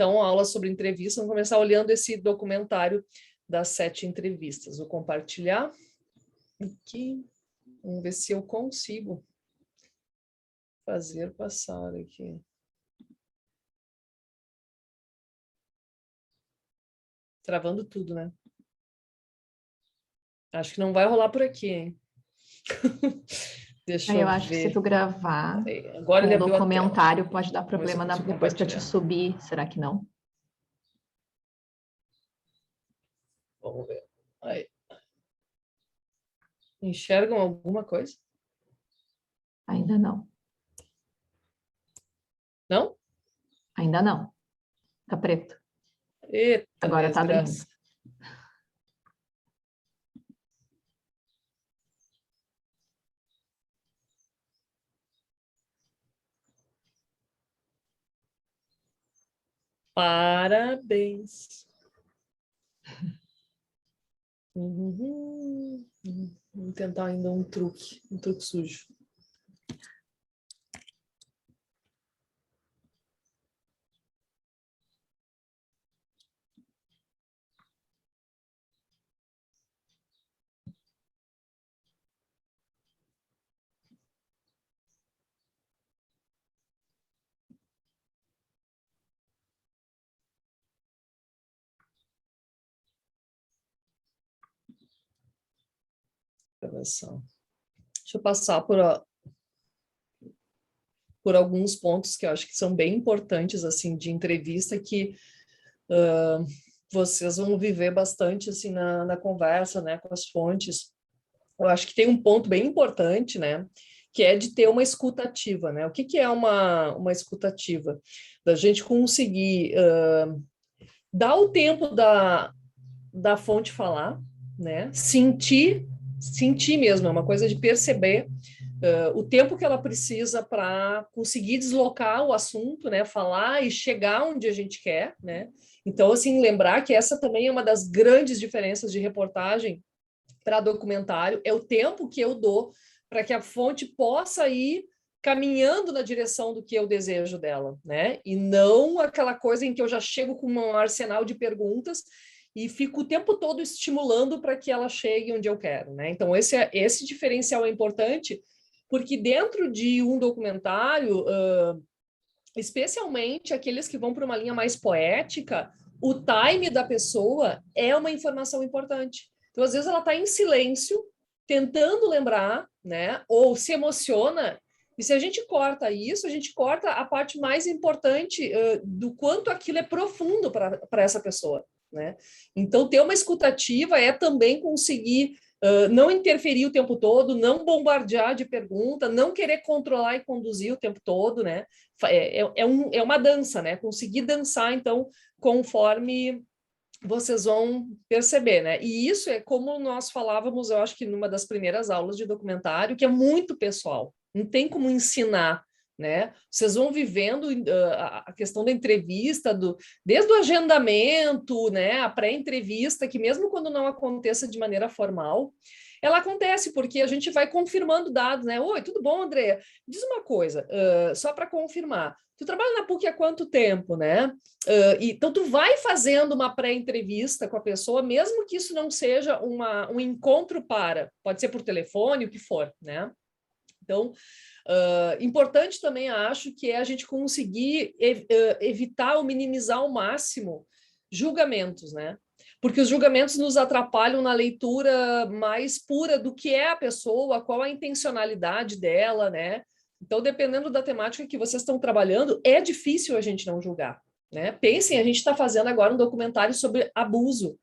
então, a aula sobre entrevista, vamos começar olhando esse documentário das 7 entrevistas. Vou compartilhar aqui, vamos ver se eu consigo fazer passar aqui. Travando tudo, né? Acho que não vai rolar por aqui, hein? Deixa eu acho que se tu gravar agora ele com o abriu documentário pode dar problema depois para te subir, será que não? Vamos ver. Aí. Enxergam alguma coisa? Ainda não. Não? Ainda não. Tá preto. Eita, agora tá abrindo. Parabéns. Vamos tentar ainda um truque sujo. Deixa eu passar por alguns pontos que eu acho que são bem importantes assim de entrevista que vocês vão viver bastante assim na conversa, né, com as fontes. Eu acho que tem um ponto bem importante, né, que é de ter uma escuta ativa, né? O que é uma escuta ativa? Da gente conseguir dar o tempo da fonte falar, né? Sentir mesmo, é uma coisa de perceber o tempo que ela precisa para conseguir deslocar o assunto, né? Falar e chegar onde a gente quer, né? Então, assim, lembrar que essa também é uma das grandes diferenças de reportagem para documentário, é o tempo que eu dou para que a fonte possa ir caminhando na direção do que eu desejo dela, né? E não aquela coisa em que eu já chego com um arsenal de perguntas e fico o tempo todo estimulando para que ela chegue onde eu quero, né? Então, esse diferencial é importante, porque dentro de um documentário, especialmente aqueles que vão para uma linha mais poética, o time da pessoa é uma informação importante. Então, às vezes, ela está em silêncio, tentando lembrar, né? Ou se emociona. E se a gente corta isso, a gente corta a parte mais importante do quanto aquilo é profundo para essa pessoa, né? Então, ter uma escutativa é também conseguir não interferir o tempo todo, não bombardear de pergunta, não querer controlar e conduzir o tempo todo, né? É uma dança, né? Conseguir dançar, então, conforme vocês vão perceber, né? E isso é como nós falávamos, eu acho que numa das primeiras aulas de documentário, que é muito pessoal, não tem como ensinar, né? Vocês vão vivendo a questão da entrevista, desde o agendamento, né? A pré-entrevista, que mesmo quando não aconteça de maneira formal, ela acontece porque a gente vai confirmando dados, né? Oi, tudo bom, Andrea? Diz uma coisa, só para confirmar. Tu trabalha na PUC há quanto tempo, né? Então, tu vai fazendo uma pré-entrevista com a pessoa, mesmo que isso não seja um encontro pode ser por telefone, o que for, né? Então, importante também, acho, que é a gente conseguir evitar ou minimizar ao máximo julgamentos, né? Porque os julgamentos nos atrapalham na leitura mais pura do que é a pessoa, qual a intencionalidade dela, né? Então, dependendo da temática que vocês estão trabalhando, é difícil a gente não julgar, né? Pensem, a gente está fazendo agora um documentário sobre abuso,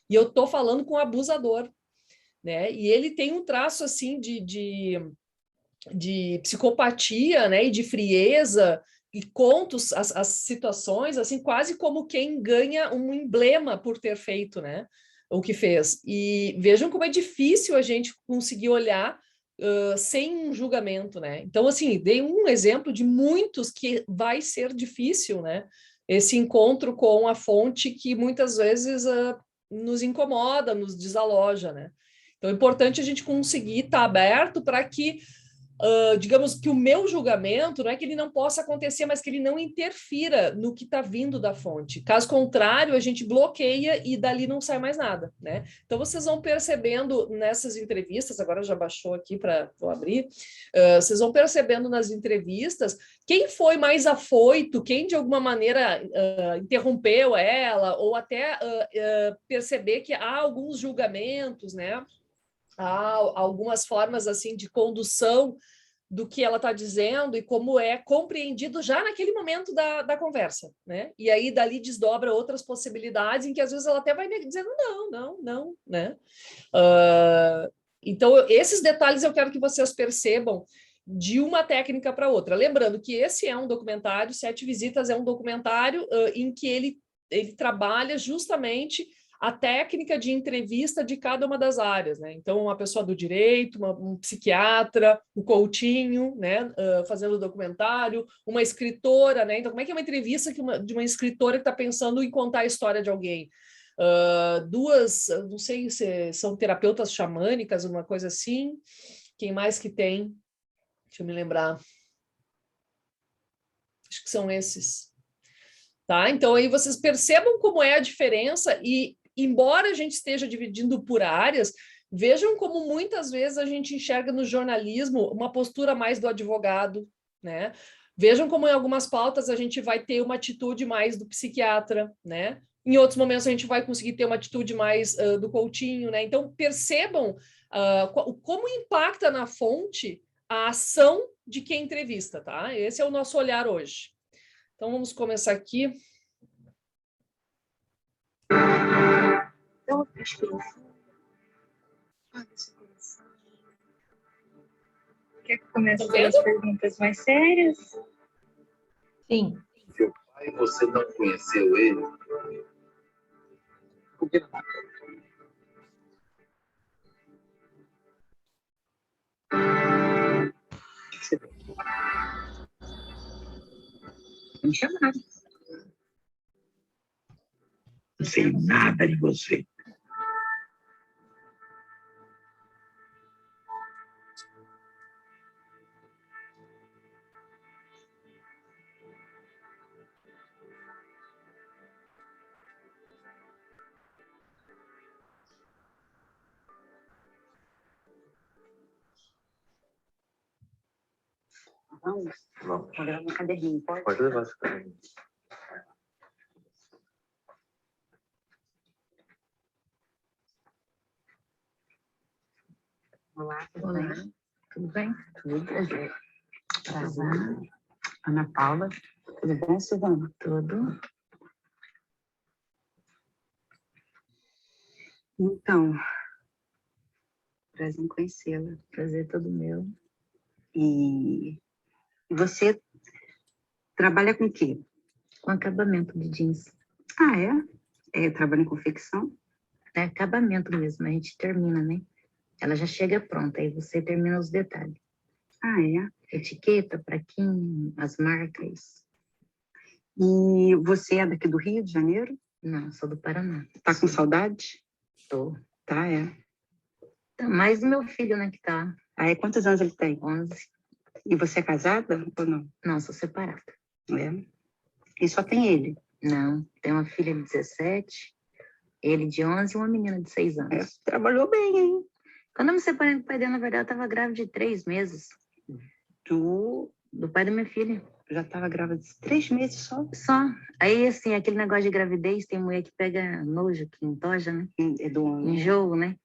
e eu estou falando com o abusador, né? E ele tem um traço, assim, de psicopatia, né? E de frieza, e conta as situações, assim, quase como quem ganha um emblema por ter feito, né? O que fez. E vejam como é difícil a gente conseguir olhar sem um julgamento, né? Então, assim, dei um exemplo de muitos que vai ser difícil, né? Esse encontro com a fonte que muitas vezes nos incomoda, nos desaloja, né? Então, é importante a gente conseguir estar aberto para que digamos que o meu julgamento não é que ele não possa acontecer, mas que ele não interfira no que está vindo da fonte. Caso contrário, a gente bloqueia e dali não sai mais nada, né? Então, vocês vão percebendo nessas entrevistas, agora já baixou aqui para vou abrir, vocês vão percebendo nas entrevistas quem foi mais afoito, quem de alguma maneira interrompeu ela, ou até perceber que há alguns julgamentos, né? Há algumas formas assim de condução do que ela está dizendo e como é compreendido já naquele momento da conversa, né? E aí dali desdobra outras possibilidades em que às vezes ela até vai dizendo não, né? Então esses detalhes eu quero que vocês percebam de uma técnica para outra. Lembrando que esse é um documentário, 7 Visitas é um documentário em que ele trabalha justamente a técnica de entrevista de cada uma das áreas, né? Então, uma pessoa do direito, um psiquiatra, o coachinho, né? Fazendo o documentário, uma escritora, né? Então, como é que é uma entrevista de uma escritora que está pensando em contar a história de alguém? Duas, não sei se são terapeutas xamânicas, uma coisa assim. Quem mais que tem? Deixa eu me lembrar. Acho que são esses. Tá? Então, aí vocês percebam como é a diferença e, embora a gente esteja dividindo por áreas, vejam como muitas vezes a gente enxerga no jornalismo uma postura mais do advogado, né? Vejam como em algumas pautas a gente vai ter uma atitude mais do psiquiatra, né? Em outros momentos a gente vai conseguir ter uma atitude mais do coachinho, né? Então, percebam como impacta na fonte a ação de quem entrevista, tá? Esse é o nosso olhar hoje. Então, vamos começar aqui. Então, respiração. Quer que comece pelas perguntas mais sérias? Sim. Seu pai, você não conheceu ele? Por que não? Você me chamaram. Não sei nada de você. Vamos? Vamos. Vou levar meu caderninho, pode? Pode levar esse caderninho. Olá, tudo Olá. bem? Tudo bem? Tudo. Prazer. Ana Paula. Tudo bem, Silvana? Tudo. Então, prazer em conhecê-la. Prazer todo meu. E você trabalha com o quê? Com acabamento de jeans. Ah, é? Trabalha em confecção? É acabamento mesmo, a gente termina, né? Ela já chega pronta, aí você termina os detalhes. Ah, é? Etiqueta, praquinho, as marcas. E você é daqui do Rio de Janeiro? Não, sou do Paraná. Tá com saudade? Tô. Tá, é. Tá mais do meu filho, né, que tá Ah, é? Quantos anos ele tem? 11. E você é casada ou não? Não, sou separada. É. E só tem ele? Não, tenho uma filha de 17, ele de 11 e uma menina de 6 anos. É, trabalhou bem, hein? Quando eu me separei do pai dela, na verdade, eu tava grávida de 3 meses. Tu Do pai da minha filha. já estava grávida de 3 meses só? Só. Aí, assim, aquele negócio de gravidez, tem mulher que pega nojo, que entoja, né? É do homem. Enjoo, né?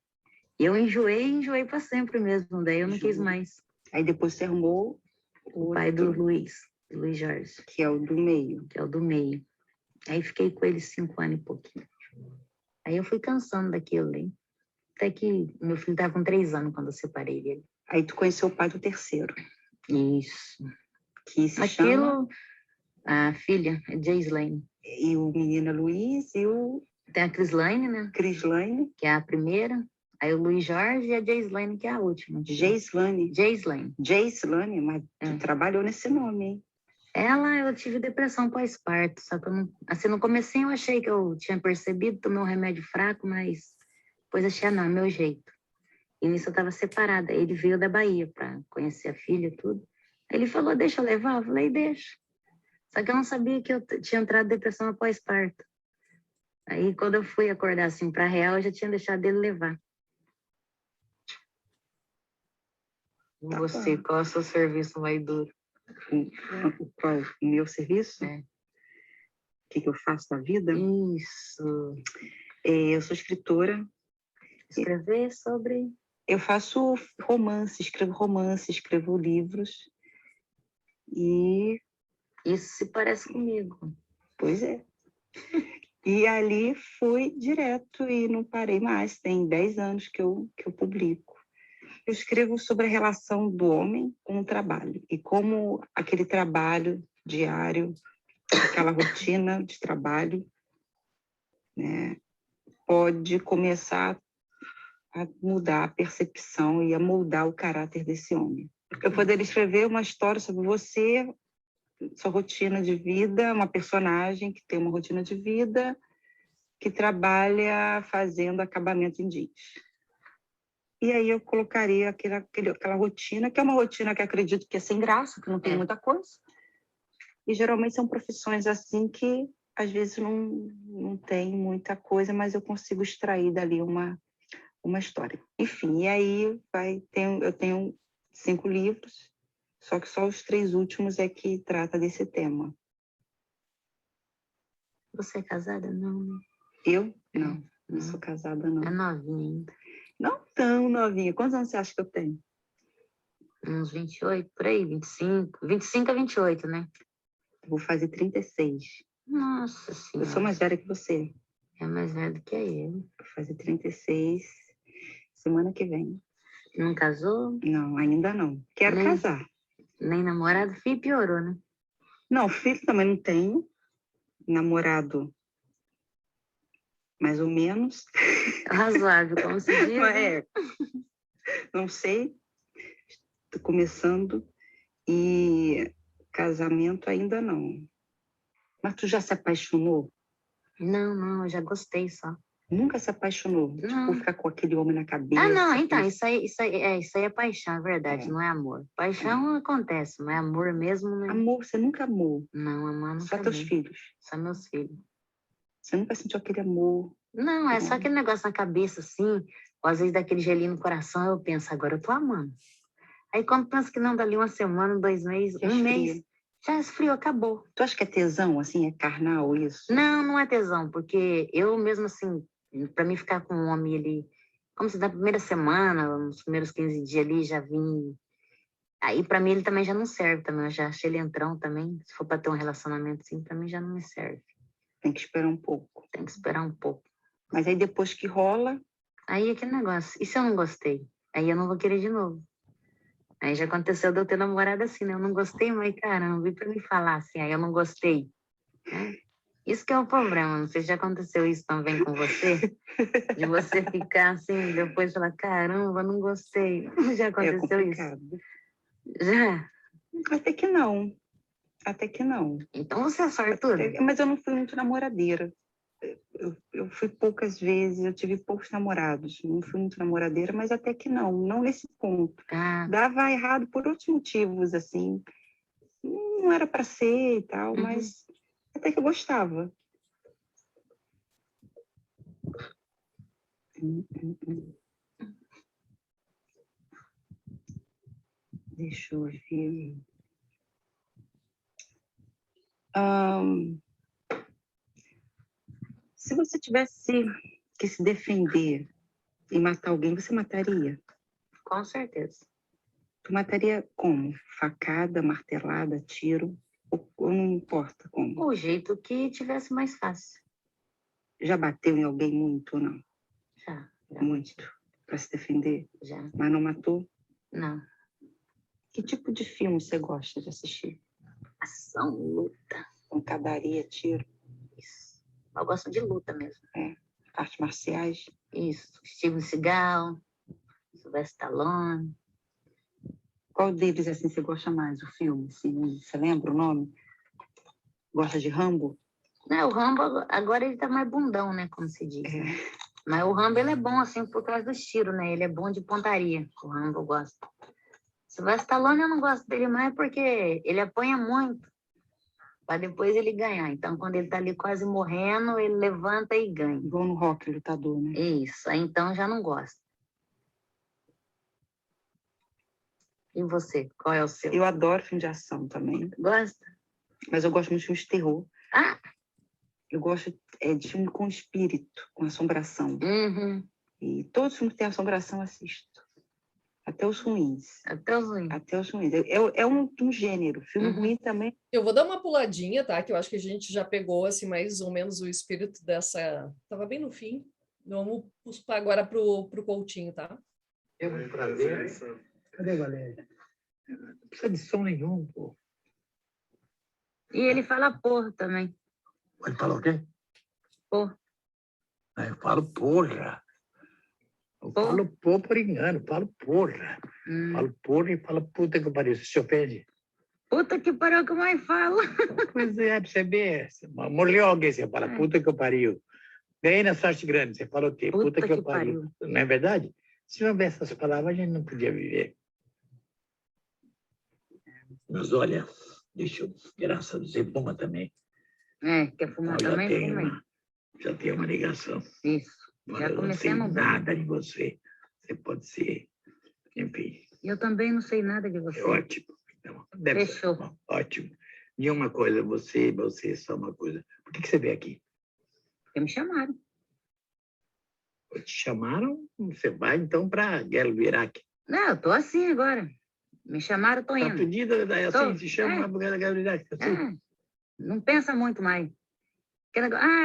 Eu enjoei para sempre mesmo, daí eu não quis mais. Aí depois você arrumou O pai do Luiz Jorge, que é o do meio. que é o do meio. Aí fiquei com ele 5 anos e pouquinho. Aí eu fui cansando daquilo, hein? Até que meu filho estava com 3 anos quando eu separei dele. Aí tu conheceu o pai do terceiro, Isso. que se chama... Aquilo, a filha é Jaislane. E o menino é Luiz e o Tem a Crislaine, né? Crislane. Que é a primeira. Aí o Luiz Jorge e a Jaislane, que é a última. Jaislane. Jaislane. Mas tu trabalhou nesse nome, hein? Ela, eu tive depressão pós-parto, só que eu não, assim, no comecinho eu achei que eu tinha percebido, tomei um remédio fraco, mas depois achei, não, é meu jeito. E nisso eu estava separada. Ele veio da Bahia para conhecer a filha e tudo. Aí ele falou, deixa eu levar? Eu falei, deixa. Só que eu não sabia que eu tinha entrado em depressão após parto. Aí, quando eu fui acordar assim para real, eu já tinha deixado ele levar. Você, qual é o seu serviço mais duro? Qual? O meu serviço? É. O que eu faço na vida? Isso. Eu sou escritora. Escrever sobre... Eu faço romance, escrevo livros. E... Isso se parece comigo. Pois é. E ali fui direto e não parei mais. Tem 10 anos que eu publico. Eu escrevo sobre a relação do homem com o trabalho. E como aquele trabalho diário, aquela rotina de trabalho, né, pode começar a mudar a percepção e a moldar o caráter desse homem. Eu poderia escrever uma história sobre você, sua rotina de vida, uma personagem que tem uma rotina de vida, que trabalha fazendo acabamento em jeans. E aí eu colocaria aquela rotina, que é uma rotina que acredito que é sem graça, que não tem muita coisa. E geralmente são profissões assim que às vezes não tem muita coisa, mas eu consigo extrair dali uma história. Enfim, e aí eu tenho 5 livros, só que só os 3 últimos é que trata desse tema. Você é casada? Não, né? Eu? Não sou casada, não. É novinha ainda. Não tão novinha. Quantos anos você acha que eu tenho? Uns 28, por aí, 25. 25 a 28, né? Eu vou fazer 36. Nossa Eu Senhora. sou mais velha que você. É mais velho do que ele. Vou fazer 36 semana que vem. Não casou? Não, ainda não. Quero casar. Nem namorado, filho, piorou, né? Não, filho também não tenho. Namorado, mais ou menos. Razoável, como se diz. É, não sei. Estou começando. E casamento ainda não. Mas tu já se apaixonou? Não, eu já gostei só. Nunca se apaixonou? Não. Tipo, ficar com aquele homem na cabeça? Ah, não, então, aquele... isso aí é paixão, é verdade, não é amor. Paixão acontece, mas amor mesmo, né? Amor, você nunca amou? Não, amor nunca Só teus amei. filhos? Só meus filhos. Você nunca sentiu aquele amor? Não, é só aquele negócio na cabeça, assim, ou às vezes dá aquele gelinho no coração, eu penso, agora eu tô amando. Aí quando penso que não, dali uma semana, 2 meses, Já um mês, esfria. já esfriou, acabou. Tu acha que é tesão, assim, é carnal isso? Não é tesão, porque eu mesmo, assim, pra mim ficar com um homem ali, como se na primeira semana, nos primeiros 15 dias ali, já vim... Aí pra mim ele também já não serve também, eu já achei ele entrão também, se for pra ter um relacionamento assim, pra mim já não me serve. Tem que esperar um pouco. Tem que esperar um pouco. Mas aí depois que rola... Aí aquele negócio, e se eu não gostei? Aí eu não vou querer de novo. Aí já aconteceu de eu ter namorado assim, né? Eu não gostei, mas caramba, vem pra me falar assim, aí eu não gostei. Né? Isso que é o problema, não sei se já aconteceu isso também com você, de você ficar assim, depois falar, caramba, não gostei. Já aconteceu isso? Já? Até que não. Até que não. Então você é sortuda? Mas eu não fui muito namoradeira. Eu fui poucas vezes, eu tive poucos namorados. Não fui muito namoradeira, mas até que não. Não nesse ponto. Ah. Dava errado por outros motivos, assim. Não era para ser e tal, mas até que eu gostava. Deixa eu ver. Se você tivesse que se defender e matar alguém, você mataria? Com certeza. Tu mataria como? Facada, martelada, tiro? Ou não importa como? O jeito que tivesse mais fácil. Já bateu em alguém muito ou não? Já. Muito. Para se defender? Já. Mas não matou? Não. Que tipo de filme você gosta de assistir? Ação, luta. Pancadaria, tiro? Isso. Eu gosto de luta mesmo. É. Artes marciais? Isso. Steven Seagal, Sylvester Stallone. Qual deles, assim, você gosta mais, o filme? Assim, você lembra o nome? Gosta de Rambo? Não, o Rambo, agora ele tá mais bundão, né, como se diz. Né? Mas o Rambo, ele é bom, assim, por causa dos tiros, né? Ele é bom de pontaria. O Rambo eu gosto. Sylvester Stallone eu não gosto dele mais porque ele apanha muito para depois ele ganhar. Então, quando ele tá ali quase morrendo, ele levanta e ganha. Igual no Rock Lutador, né? Isso, aí então já não gosto. E você, qual é o seu? Eu adoro filme de ação também, Gosta? mas eu gosto muito de filmes de terror. Ah! Eu gosto de filme com espírito, com assombração. Uhum. E todos os filmes que têm assombração eu assisto. Até os ruins. Até os ruins. Até os ruins. É um gênero. Filme ruim também. Eu vou dar uma puladinha, tá? Que eu acho que a gente já pegou, assim, mais ou menos o espírito dessa... Tava bem no fim. Vamos agora pro Coutinho, tá? É um prazer. Cadê a Valéria? Não precisa de som nenhum, pô. E ele fala porra também. Ele fala o quê? Porra. Eu falo porra. Eu Porra? falo porra por engano, eu falo porra. Falo porra e falo puta que pariu. Você se ofende? Puta que pariu que eu mais falo. Pois é, pra você ver. Morreu alguém, você fala puta que pariu. Bem na sorte grande, você fala o quê? Puta que pariu. Não é verdade? Se não houvesse essas palavras, a gente não podia viver. Mas olha, deixa eu, graças a Deus, você fuma também. Quer fumar Então, também? Fuma aí. já tenho uma ligação. Isso. Olha, Já eu não comecei sei a não ver. nada de você. Você pode ser, enfim, Eu também não sei nada de você. é ótimo. Então, deve ser. Fechou. Bom, ótimo. E uma coisa, você, só uma coisa. Por que você veio aqui? Porque me chamaram. Te chamaram, você vai então para Guerra do Iraque. Não, eu tô assim agora. Me chamaram, tô Tá indo. pedida, assim, Tô. se chama lá para Guerra do Iraque. Assim. Não pensa muito mais.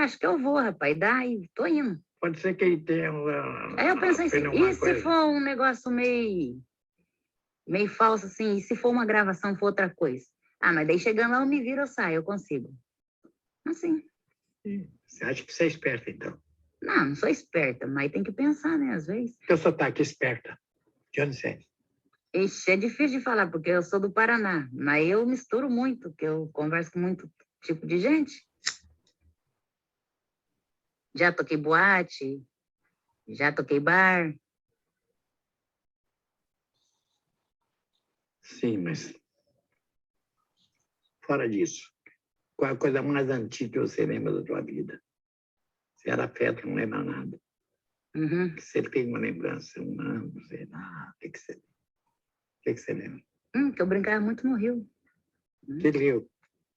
Acho que eu vou, rapaz. Daí, tô indo. Pode ser que ele tenha Aí eu pensei assim, alguma e se coisa. for um negócio meio falso, assim, e se for uma gravação, for outra coisa? Mas daí chegando lá, eu me viro, eu saio, eu consigo. Assim. Você acha que você é esperta, então? Não sou esperta, mas tem que pensar, né, às vezes. Teu sotaque esperta. De onde você é? Ixi, é difícil de falar, porque eu sou do Paraná, mas eu misturo muito, porque eu converso com muito tipo de gente. Já toquei boate, já toquei bar. Sim, mas fora disso, qual é a coisa mais antiga que você lembra da tua vida? Você era feto, não lembra nada. Uhum. Você tem uma lembrança, um ano, sei lá, o que você lembra? Que eu brincava muito no rio. Que rio?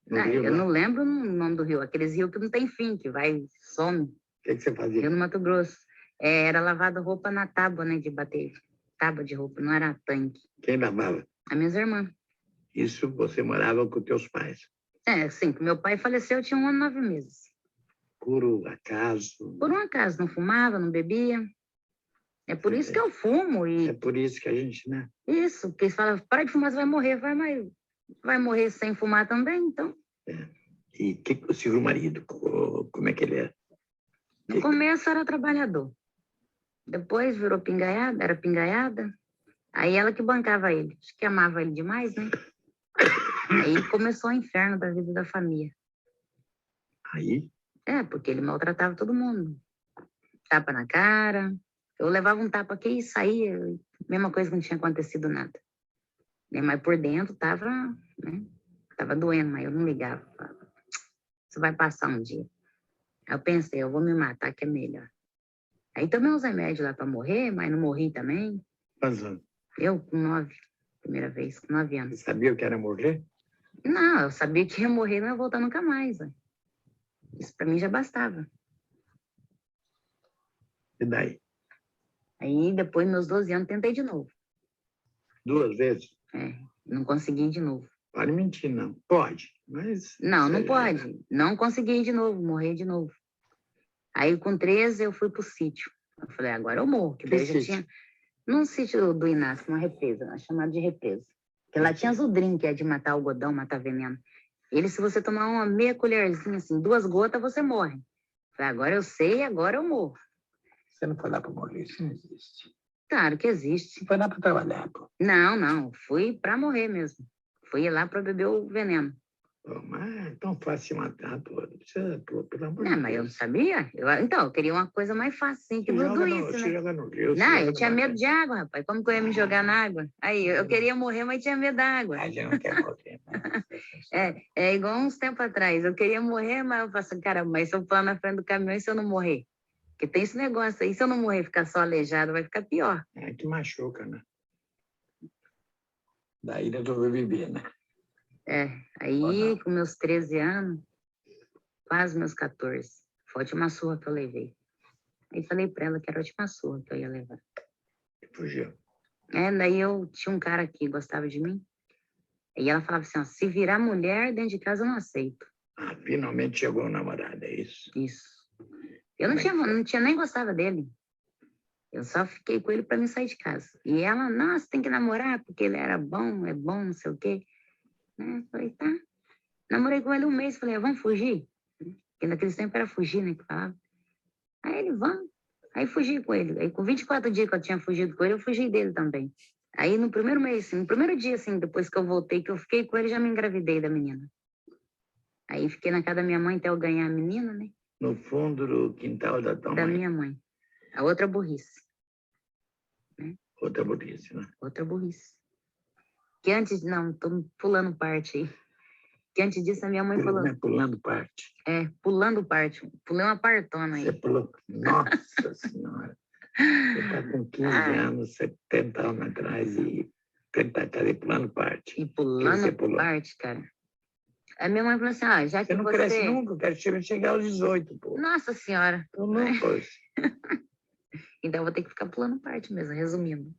No rio Eu lá? não lembro o nome do rio, aqueles rios que não tem fim, que vai, some. O que você fazia? Rio no Mato Grosso. Era lavada roupa na tábua, né, de bater. Tábua de roupa, não era tanque. Quem lavava? As minhas irmãs. Isso você morava com teus pais? Sim, meu pai faleceu, eu tinha 1 ano e 9 meses. Por acaso? Por um acaso, não fumava, não bebia. É por isso que eu fumo. É por isso que a gente, né? Isso, porque eles falam, para de fumar, você vai morrer. Vai morrer sem fumar também, então. E o seu marido, como é que ele é? No começo era trabalhador. Depois virou pingaiada, era pingaiada. Aí ela que bancava ele. Acho que amava ele demais, né? Aí começou o inferno da vida da família. Aí? Porque ele maltratava todo mundo. Tapa na cara. Eu levava um tapa aqui e saía. Mesma coisa que não tinha acontecido nada. Mas por dentro tava, né? Tava doendo, mas eu não ligava. Isso vai passar um dia. Aí eu pensei, eu vou me matar que é melhor. Aí tomei uns remédios lá para morrer, mas não morri também. Quantos anos? Eu com 9, primeira vez, com 9 anos. Você sabia o que era morrer? Não, eu sabia que ia morrer e não ia voltar nunca mais. Né? Isso para mim já bastava. E daí? Aí depois, meus 12 anos, tentei de novo. 2 vezes? Não consegui de novo. Pode mentir, não. Pode, mas... Não pode. Não consegui de novo, morrer de novo. Aí com 13 eu fui pro sítio. Eu falei, agora eu morro. Que daí eu já tinha... Num sítio do Inácio, uma represa, chamada de represa. Porque lá tinha Zudrim, que é de matar algodão, matar veneno. Ele, se você tomar uma meia colherzinha, assim, 2 gotas, você morre. Eu falei, agora eu sei, agora eu morro. Você não foi lá para morrer, isso não existe. Claro que existe. Você foi lá para trabalhar, pô. Não, fui para morrer mesmo. Fui lá para beber o veneno. Oh, mas é tão fácil matar, pô. Pelo amor de Não, mas eu não Deus. sabia. Então, eu queria uma coisa mais fácil, assim, que tudo isso, Você né? joga no rio, você Não, joga eu no tinha mar. medo de água, rapaz. Como que eu ia me jogar na água? Aí, eu queria morrer, mas tinha medo da água. A gente não quer morrer, né? É igual uns tempos atrás. Eu queria morrer, mas eu falo assim, cara, mas se eu pular na frente do caminhão e se eu não morrer? Porque tem esse negócio aí, se eu não morrer e ficar só aleijado, vai ficar pior. É que machuca, né? Daí resolveu viver, né? Aí, com meus 13 anos, quase meus 14, foi a última surra que eu levei. Aí falei pra ela que era a última surra que eu ia levar. Fugiu. Daí eu tinha um cara que gostava de mim, e ela falava assim, ó, se virar mulher dentro de casa eu não aceito. Ah, finalmente chegou o namorado, é isso? Isso. Eu não tinha nem gostava dele. Eu só fiquei com ele para me sair de casa. E ela, nossa, tem que namorar, porque ele era bom, é bom, não sei o quê. Né? Falei, tá. Namorei com ele um mês, falei, vamos fugir? Porque naquele tempo era fugir, né, que falava. Aí ele, vamos. Aí fugi com ele. Aí com 24 dias que eu tinha fugido com ele, eu fugi dele também. Aí no primeiro mês, assim, no primeiro dia, assim, depois que eu voltei, que eu fiquei com ele, já me engravidei da menina. Aí fiquei na casa da minha mãe até eu ganhar a menina, né? No fundo do quintal da tua Da mãe. minha mãe. A outra burrice. Outra burrice, né? Outra burrice. Que antes, não, tô pulando parte aí. Que antes disso a minha mãe falou... Pulando parte. Pulando parte. Pulei uma partona aí. Você pulou... Nossa Senhora. Você está com 15 anos, 70 anos atrás e tentar pulando parte. E pulando parte, cara. A minha mãe falou assim, já que você... não cresce nunca, eu quero chegar aos 18, pô. Nossa Senhora. Eu não, pô. Então eu vou ter que ficar pulando parte mesmo, resumindo.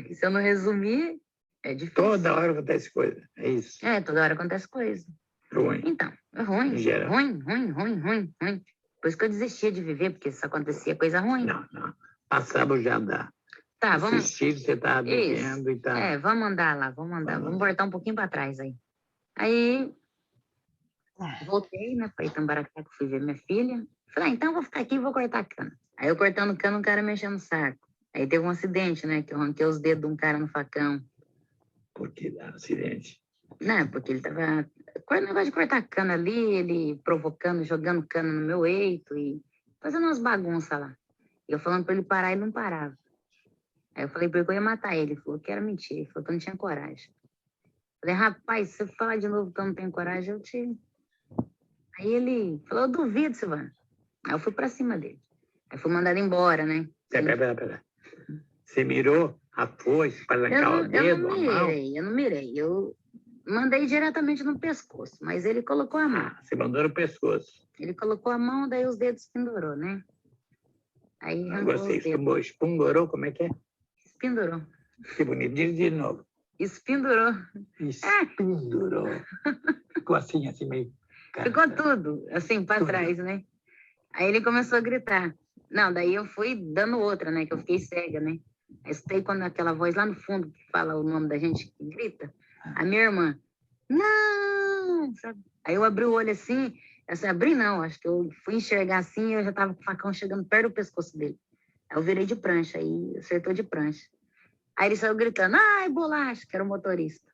E se eu não resumir, é difícil. Toda hora acontece coisa, é isso. Toda hora acontece coisa. Ruim. Então, é ruim. Ruim. Por isso que eu desistia de viver, porque isso acontecia coisa ruim. Não. Passava já dá. Tá, vamos... Assistir, você tá vivendo e tá... vamos andar lá, vamos voltar um pouquinho para trás aí. Aí, voltei, né, para Itamaracá, que fui ver minha filha. Falei, então eu vou ficar aqui e vou cortar cana. Aí eu cortando cana, um cara mexendo no saco. Aí teve um acidente, né, que eu arranquei os dedos de um cara no facão. Por que dá acidente? Não, porque ele tava... Com o negócio de cortar cana ali, ele provocando, jogando cana no meu eito e fazendo umas bagunças lá. E eu falando para ele parar, ele não parava. Aí eu falei para ele que eu ia matar ele. Ele falou que era mentira. Ele falou que eu não tinha coragem. Falei, rapaz, se você falar de novo que eu não tenho coragem, eu te... Aí ele falou, eu duvido, Silvana. Aí eu fui pra cima dele. Aí fui mandado embora, né? Pera. Você mirou a foice para arrancar o dedo, a mão? Eu não mirei. Eu mandei diretamente no pescoço, mas ele colocou a mão. Você mandou no pescoço. Ele colocou a mão, daí os dedos pendurou, né? Aí arrancou os dedos. Espundurou, como é que é? Espendurou. Que bonito, diz de novo. Espendurou. Espendurou. Ficou assim meio... Ficou tudo, assim, para trás, né? Aí ele começou a gritar. Não, daí eu fui dando outra, né? Que eu fiquei cega, né? Aí escutei quando aquela voz lá no fundo que fala o nome da gente, que grita. A minha irmã, não! Sabe? Aí eu abri o olho assim, abri não, acho que eu fui enxergar assim e eu já tava com o facão chegando perto do pescoço dele. Aí eu virei de prancha, aí acertou de prancha. Aí ele saiu gritando, ai, bolacha, que era o motorista.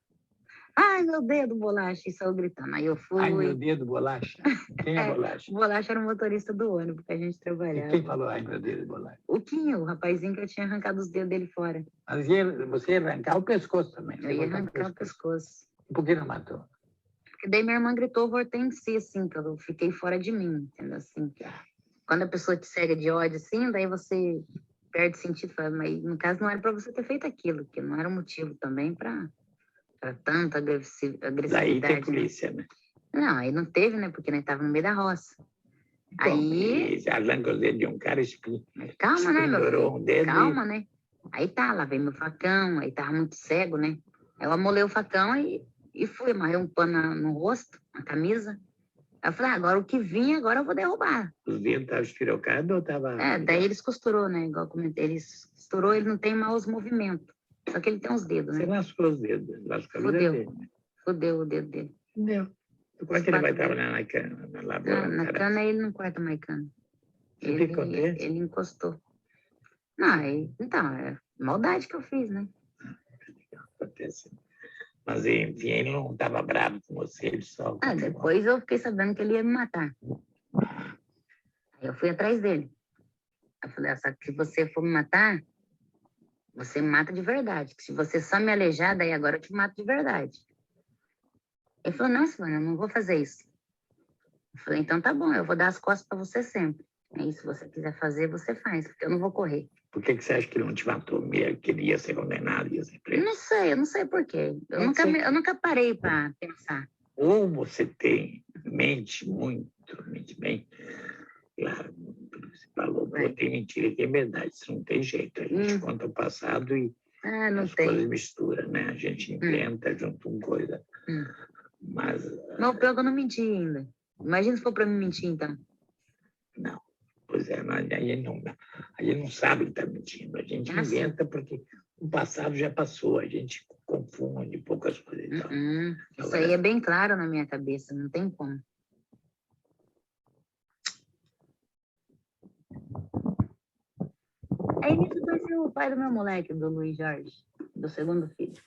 Ai, meu dedo, bolacha, e saiu gritando. Aí eu fui... Ai, meu dedo, bolacha. Quem é bolacha? Bolacha era o motorista do ônibus que a gente trabalhava. E quem falou, ai, meu dedo, bolacha? O Quinho, o rapazinho que eu tinha arrancado os dedos dele fora. Mas você ia arrancar o pescoço também. Eu ia arrancar o pescoço. Por que não matou? Porque daí minha irmã gritou, voltei em si, assim, que eu fiquei fora de mim, entendeu? Assim, quando a pessoa te cega de ódio, assim, daí você perde sentido. Mas no caso não era para você ter feito aquilo, porque não era um motivo também para tanta agressividade. Daí tem polícia, né? Não, aí não teve, né? Porque nós tava no meio da roça. Bom, aí... arranca o dedo de um cara, calma, né, meu filho? Um dedo calma, né? Aí tá, lá veio meu facão, aí tava muito cego, né? Aí eu amolei o facão e fui, amarrei um pano no rosto, na camisa. Aí eu falei, agora o que vinha, agora eu vou derrubar. Os dedos estavam espirocados ou tava... daí eles costurou, né? Igual eu comentei, eles costurou, ele não tem maus movimentos. Só que ele tem uns dedos, né? Você lascou os dedos, lascou a vida dele. Fudeu o dedo dele. Fudeu. Como é que ele vai trabalhar na cana, na lavoura? Na cana ele não corta mais cana. Você fica contente? Ele encostou. Não, então, é maldade que eu fiz, né? Acontece. Mas, enfim, ele não estava bravo com você, ele só... Depois eu fiquei sabendo que ele ia me matar. Aí eu fui atrás dele. Eu falei, só que se você for me matar, você me mata de verdade. Se você só me alejar, daí agora eu te mato de verdade. Ele falou, não, Silvana, eu não vou fazer isso. Eu falei, então tá bom, eu vou dar as costas para você sempre. Aí, se você quiser fazer, você faz, porque eu não vou correr. Por que você acha que ele não te matou mesmo? Que ele ia ser condenado, ia ser preso? Eu não sei por quê. Eu nunca parei para pensar. Ou você mente bem, claro, você falou, tem mentira que é verdade, isso não tem jeito. A gente conta o passado e as coisas misturam, né? A gente inventa junto com coisa. Mas... Não, pior que eu não menti ainda. Imagina se for para mim mentir, então. Não. Pois é, a gente não sabe que está mentindo. A gente inventa porque o passado já passou. A gente confunde poucas coisas. Então. Isso aí é bem claro na minha cabeça. Não tem como. Aí nisso conheci o pai do meu moleque, do Luiz Jorge. Do segundo filho.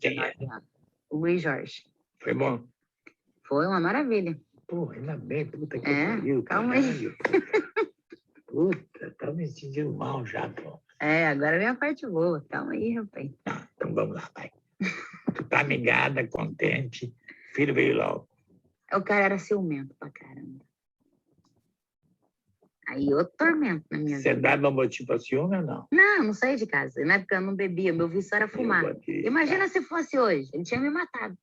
Quem é? O Luiz Jorge. Foi bom? Foi uma maravilha. Pô, ainda bem, puta que pariu. Calma aí. Puta, tá me sentindo mal já, pô. Agora vem a parte boa. Calma aí, rapaz. Então vamos lá, pai. Tu tá amigada, contente, filho veio logo. O cara era ciumento pra caramba. Aí outro tormento na minha vida. Você dava motivo pra ciúme ou não? Não saí de casa. Na época eu não bebia, meu vício era fumar. Imagina se fosse hoje, ele tinha me matado.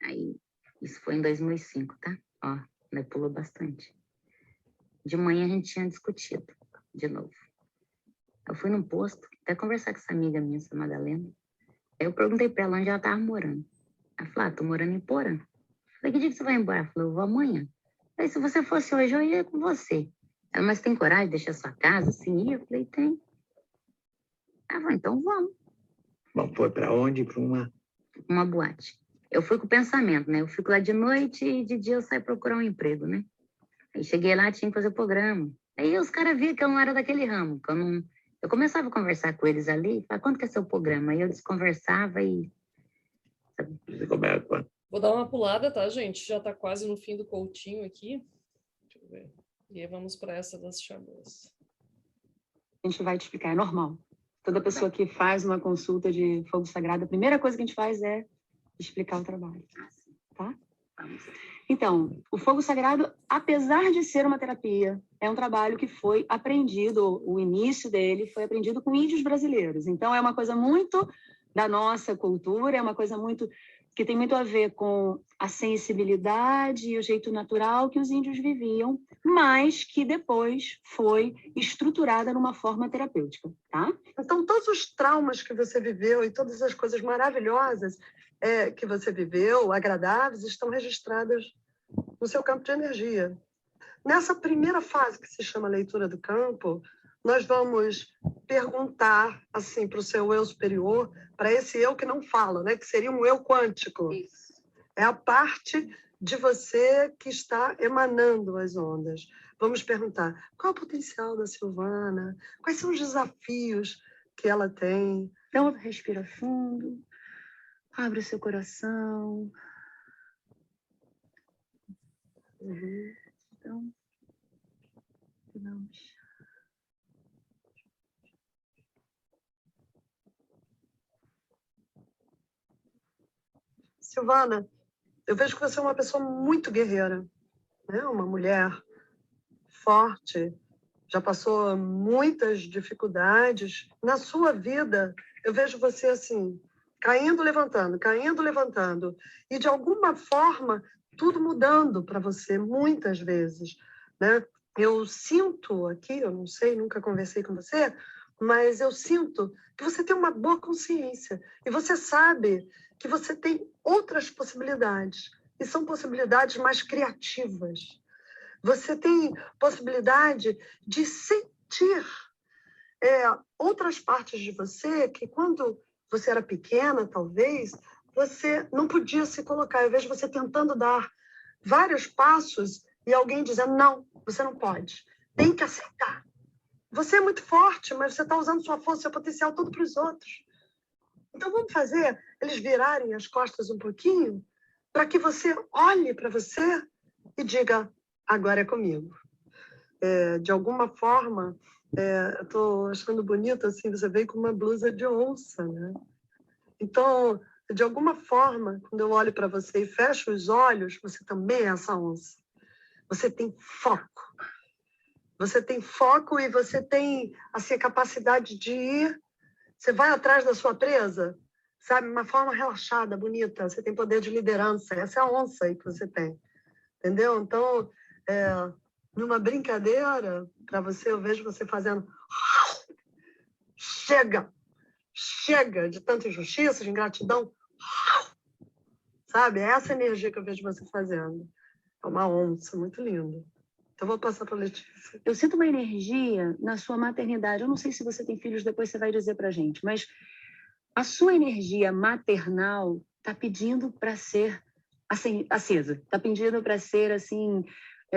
Aí, isso foi em 2005, tá? Ó, né, pulou bastante. De manhã a gente tinha discutido, de novo. Eu fui num posto, até conversar com essa amiga minha, essa Madalena. Aí eu perguntei pra ela onde ela tava morando. Ela falou, tô morando em Porã. Falei, que dia que você vai embora? Ela falou, eu vou amanhã. Falei, se você fosse hoje, eu ia com você. Ela, mas tem coragem de deixar sua casa assim? Eu falei, tem. Ela falou, então vamos. Bom, foi pra onde? Pra uma boate. Eu fui com o pensamento, né? Eu fico lá de noite e de dia eu saio procurar um emprego, né? Aí cheguei lá, tinha que fazer o programa. Aí os caras viam que eu não era daquele ramo, que eu não... Eu começava a conversar com eles ali, falava, quanto que é seu programa? Aí eu desconversava e... Vou dar uma pulada, tá, gente? Já tá quase no fim do coutinho aqui. Deixa eu ver. E aí vamos para essa das chamas. A gente vai te explicar, é normal. Toda pessoa que faz uma consulta de fogo sagrado, a primeira coisa que a gente faz é explicar o trabalho, tá? Então, o fogo sagrado, apesar de ser uma terapia, é um trabalho que foi aprendido, o início dele foi aprendido com índios brasileiros. Então, é uma coisa muito da nossa cultura, é uma coisa muito que tem muito a ver com a sensibilidade e o jeito natural que os índios viviam, mas que depois foi estruturada numa forma terapêutica, tá? Então, todos os traumas que você viveu e todas as coisas maravilhosas que você viveu, agradáveis, estão registradas no seu campo de energia. Nessa primeira fase, que se chama leitura do campo, nós vamos perguntar assim, para o seu eu superior, para esse eu que não fala, né? Que seria um eu quântico. Isso. É a parte de você que está emanando as ondas. Vamos perguntar, qual é o potencial da Silvana? Quais são os desafios que ela tem? Então, respira fundo, abre o seu coração. Então, vamos. Silvana, eu vejo que você é uma pessoa muito guerreira, né? Uma mulher forte, já passou muitas dificuldades. Na sua vida, eu vejo você assim, caindo, levantando. E, de alguma forma, tudo mudando para você, muitas vezes, né? Eu sinto aqui, eu não sei, nunca conversei com você, mas eu sinto que você tem uma boa consciência. E você sabe que você tem outras possibilidades. E são possibilidades mais criativas. Você tem possibilidade de sentir outras partes de você que, quando você era pequena, talvez, você não podia se colocar. Eu vejo você tentando dar vários passos e alguém dizendo, não, você não pode. Tem que aceitar. Você é muito forte, mas você está usando sua força, seu potencial todo para os outros. Então, vamos fazer eles virarem as costas um pouquinho para que você olhe para você e diga, agora é comigo. De alguma forma, eu estou achando bonito, assim, você veio com uma blusa de onça, né? Então, de alguma forma, quando eu olho para você e fecho os olhos, você também é essa onça. Você tem foco. Você tem foco e você tem assim, a capacidade de ir. Você vai atrás da sua presa, sabe? Uma forma relaxada, bonita. Você tem poder de liderança. Essa é a onça aí que você tem. Entendeu? Então, numa brincadeira, para você, eu vejo você fazendo... Chega! Chega de tanta injustiça, de ingratidão. Sabe? É essa energia que eu vejo você fazendo. É uma onça muito linda. Então, vou passar para a Letícia. Eu sinto uma energia na sua maternidade. Eu não sei se você tem filhos, depois você vai dizer para a gente, mas a sua energia maternal está pedindo para ser assim, acesa, está pedindo para ser assim,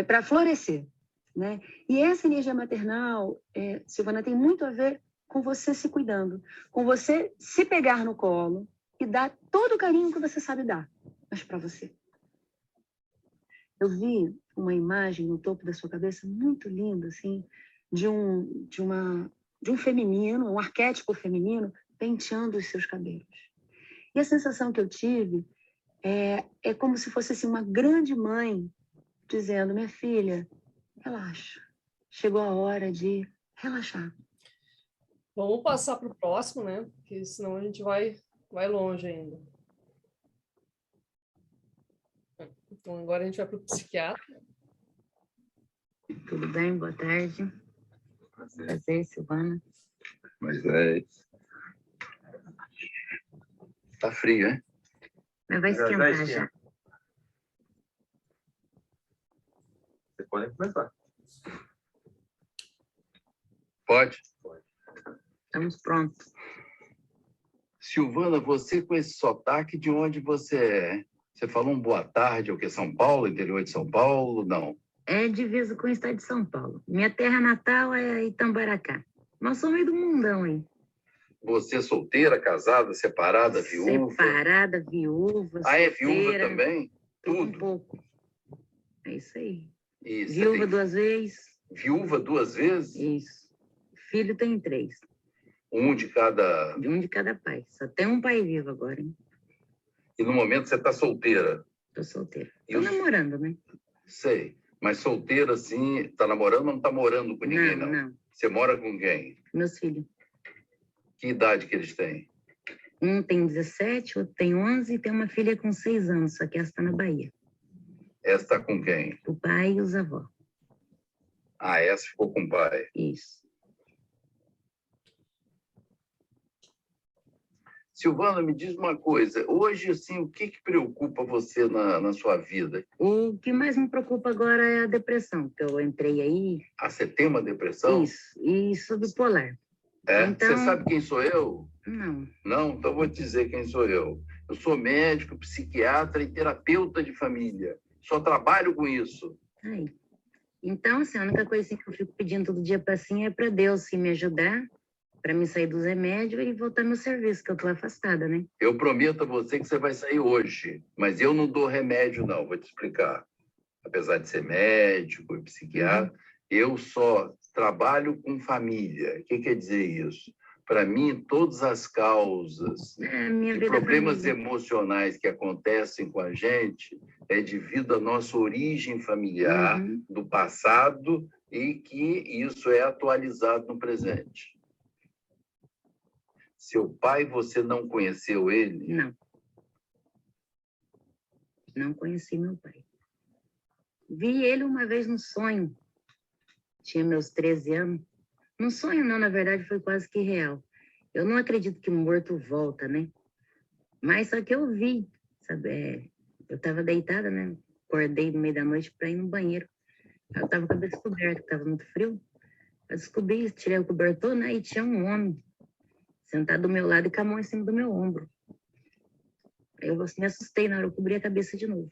para florescer, né? E essa energia maternal, Silvana, tem muito a ver com você se cuidando, com você se pegar no colo e dar todo o carinho que você sabe dar, mas para você. Eu vi uma imagem no topo da sua cabeça muito linda, assim, de um feminino, um arquétipo feminino, penteando os seus cabelos. E a sensação que eu tive é como se fosse assim, uma grande mãe dizendo, minha filha, relaxa, chegou a hora de relaxar. Vamos passar para o próximo, né? Porque senão a gente vai longe ainda. Então, agora a gente vai para o psiquiatra. Tudo bem? Boa tarde. Prazer, Silvana. Mas tá frio, hein? Mas vai esquentar já. Você pode começar. Pode? Estamos prontos. Silvana, você com esse sotaque, de onde você é? Você falou um boa tarde, o que? São Paulo, interior de São Paulo? Não. É divisa com o estado de São Paulo. Minha terra natal é Itambaracá. Nós somos meio do mundão aí. Você é solteira, casada, separada, viúva? Separada, viúva, Ah, é solteira, viúva também? tudo um Tudo? pouco. É isso aí. E você Viúva tem 2 vezes. viúva 2 vezes? Isso. Filho tem 3. Um de cada... Um de cada pai. Só tem um pai vivo agora, hein? E no momento você está solteira? Tô solteira. E Tô os- namorando, né? Sei. Mas solteira, assim, tá namorando, mas não tá morando com ninguém, não. Não. Você mora com quem? Meus filhos. Que idade que eles têm? Um tem 17, outro tem 11 e tem uma filha com 6 anos, só que essa tá na Bahia. Essa tá com quem? O pai e os avós. Ah, essa ficou com o pai. Isso. Silvana, me diz uma coisa. Hoje, assim, o que preocupa você na sua vida? O que mais me preocupa agora é a depressão, que eu entrei aí. Ah, você tem uma depressão? Isso. E sou bipolar. É? Então- Você sabe quem sou eu? Não. Não? Então eu vou te dizer quem sou eu. Eu sou médico, psiquiatra e terapeuta de família. Só trabalho com isso. Aí. Então, assim, a única coisa assim, que eu fico pedindo todo dia para assim, é para Deus assim, me ajudar, para me sair dos remédios e voltar ao meu serviço, que eu tô afastada, né? Eu prometo a você que você vai sair hoje, mas eu não dou remédio, não. Vou te explicar. Apesar de ser médico e psiquiatra, eu só trabalho com família. O que quer dizer isso? Para mim, todas as causas Minha de vida problemas família. emocionais que acontecem com a gente é devido à nossa origem familiar Uhum. do passado e que isso é atualizado no presente. Seu pai, você não conheceu ele? Não. Não conheci meu pai. Vi ele uma vez no sonho. Tinha meus 13 anos. No sonho não, na verdade foi quase que real. Eu não acredito que morto volta, né? Mas só que eu vi, sabe? Eu estava deitada, né? Acordei no meio da noite para ir no banheiro. Eu estava com a cabeça coberta, estava muito frio. Eu descobri, tirei o cobertor, né? E tinha um homem sentado do meu lado e com a mão em cima do meu ombro. Aí eu me assustei na hora, eu cobri a cabeça de novo.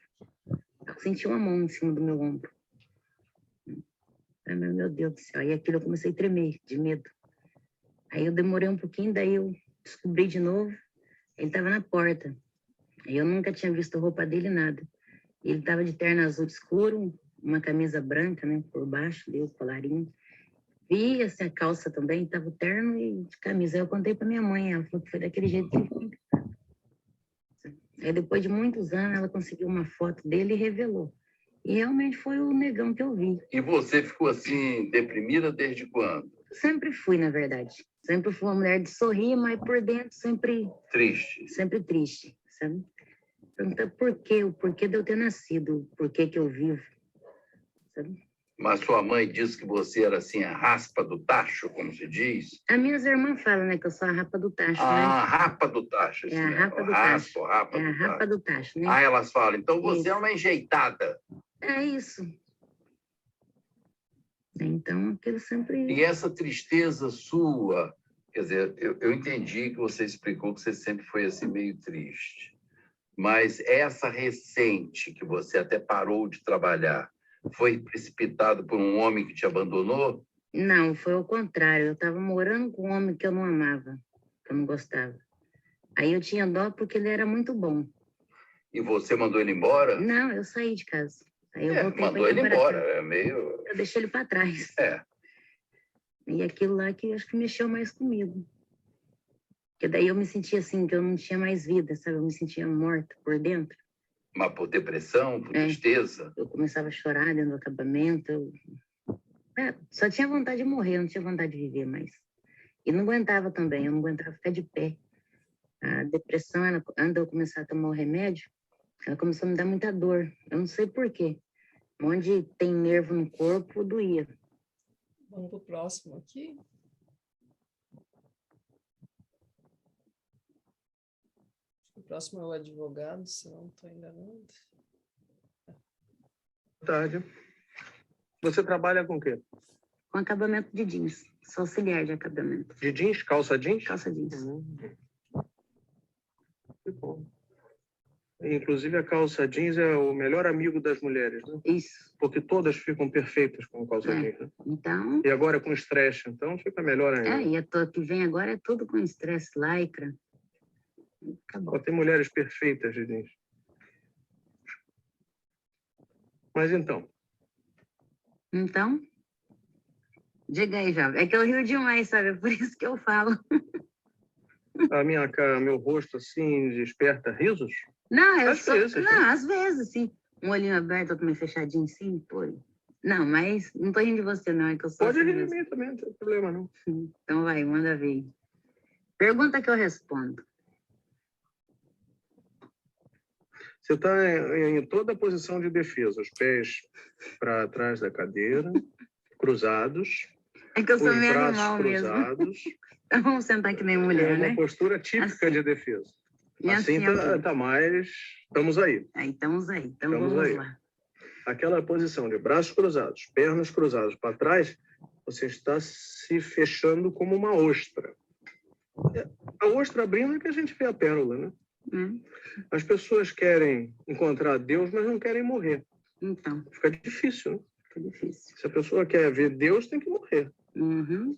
Eu senti uma mão em cima do meu ombro. Ai, meu Deus do céu. Aí aquilo eu comecei a tremer, de medo. Aí eu demorei um pouquinho, daí eu descobri de novo. Ele estava na porta. Eu nunca tinha visto a roupa dele, nada. Ele estava de terno azul escuro, uma camisa branca, né, por baixo, deu o colarinho. Vi assim, a calça também, estava o terno e de camisa. Aí eu contei para minha mãe, ela falou que foi daquele jeito que ele foi. Aí depois de muitos anos, ela conseguiu uma foto dele e revelou. E realmente foi o negão que eu vi. E você ficou assim, deprimida desde quando? Sempre fui, na verdade. Sempre fui uma mulher de sorrir, mas por dentro sempre Triste. sempre triste, sabe? Perguntar por quê, o porquê de eu ter nascido, o porquê que eu vivo, sabe? Mas sua mãe disse que você era assim, a raspa do tacho, como se diz? As minhas irmãs falam, né, que eu sou a rapa do tacho, né? Ah, rapa do tacho. É a assim, rapa do raspo, tacho. rapa É a do rapa tacho. do tacho, né? Ah, elas falam, então você é Isso. uma enjeitada. É isso. Então, aquilo sempre... E essa tristeza sua, quer dizer, eu entendi que você explicou que você sempre foi assim meio triste. Mas essa recente, que você até parou de trabalhar, foi precipitado por um homem que te abandonou? Não, foi o contrário. Eu estava morando com um homem que eu não amava, que eu não gostava. Aí eu tinha dó porque ele era muito bom. E você mandou ele embora? Não, eu saí de casa. Aí eu voltei mandou para ele Itabaracá. embora, é meio... Eu deixei ele para trás. É. E aquilo lá que acho que mexeu mais comigo. Porque daí eu me sentia assim, que eu não tinha mais vida, sabe? Eu me sentia morta por dentro. Mas por depressão, por É. tristeza? Eu começava a chorar dentro do acampamento. Só tinha vontade de morrer, eu não tinha vontade de viver mais. E não aguentava também, eu não aguentava ficar de pé. A depressão, antes de eu começar a tomar o remédio, ela começou a me dar muita dor. Eu não sei por quê. Onde tem nervo no corpo, doía. Vamos para o próximo aqui. O próximo é o advogado, se não estou enganando. Boa tarde. Você trabalha com o quê? Com acabamento de jeans. Sou auxiliar de acabamento. De jeans? Calça jeans? Calça jeans. Que bom. Inclusive, a calça jeans é o melhor amigo das mulheres, né? Isso. Porque todas ficam perfeitas com calça jeans, né? Então... E agora com estresse, então fica melhor ainda. E a que vem agora é tudo com estresse, lycra. Acabou. Só tem mulheres perfeitas de jeans. Mas então... Então, diga aí, jovem. É que eu rio demais, sabe? É por isso que eu falo. A minha cara, meu rosto assim, desperta risos? Não, eu Às vezes, não, né? às vezes, sim. Um olhinho aberto, outro meio fechadinho, assim, pô. Não, mas não tô rindo de você, não. É que eu sou Pode assim rir de mesmo. mim também, não tem problema não. Então vai, manda ver. Pergunta que eu respondo. Você está em toda a posição de defesa, os pés para trás da cadeira, cruzados, É que eu sou os meio braços animal mesmo. cruzados. Então vamos sentar que nem mulher, É uma né? postura típica Assim. de defesa. E Assim assim, tá mais... Estamos aí. Aí, estamos aí. Então Estamos vamos aí. lá. Aquela posição de braços cruzados, pernas cruzadas para trás, você está se fechando como uma ostra. A ostra abrindo é que a gente vê a pérola, né? As pessoas querem encontrar Deus, mas não querem morrer. Então, Fica difícil, né? fica difícil. Se a pessoa quer ver Deus, tem que morrer. Uhum.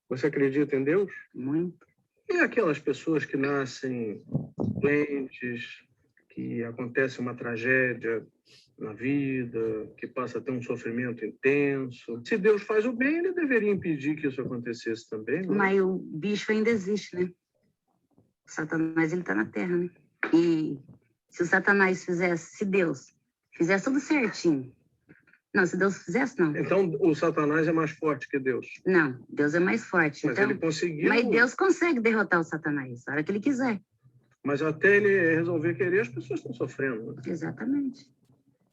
Você acredita em Deus? Muito. E aquelas pessoas que nascem doentes, que acontece uma tragédia na vida, que passa a ter um sofrimento intenso. Se Deus faz o bem, ele deveria impedir que isso acontecesse também, não é? Mas o bicho ainda existe, né? O Satanás, ele tá na Terra, né? E se o Satanás fizesse, se Deus fizesse tudo certinho. Não, se Deus fizesse, não. Então, o Satanás é mais forte que Deus. Não, Deus é mais forte. Mas Então, ele conseguiu... mas Deus consegue derrotar o Satanás, a hora que ele quiser. Mas até ele resolver querer, as pessoas estão sofrendo, né? Exatamente.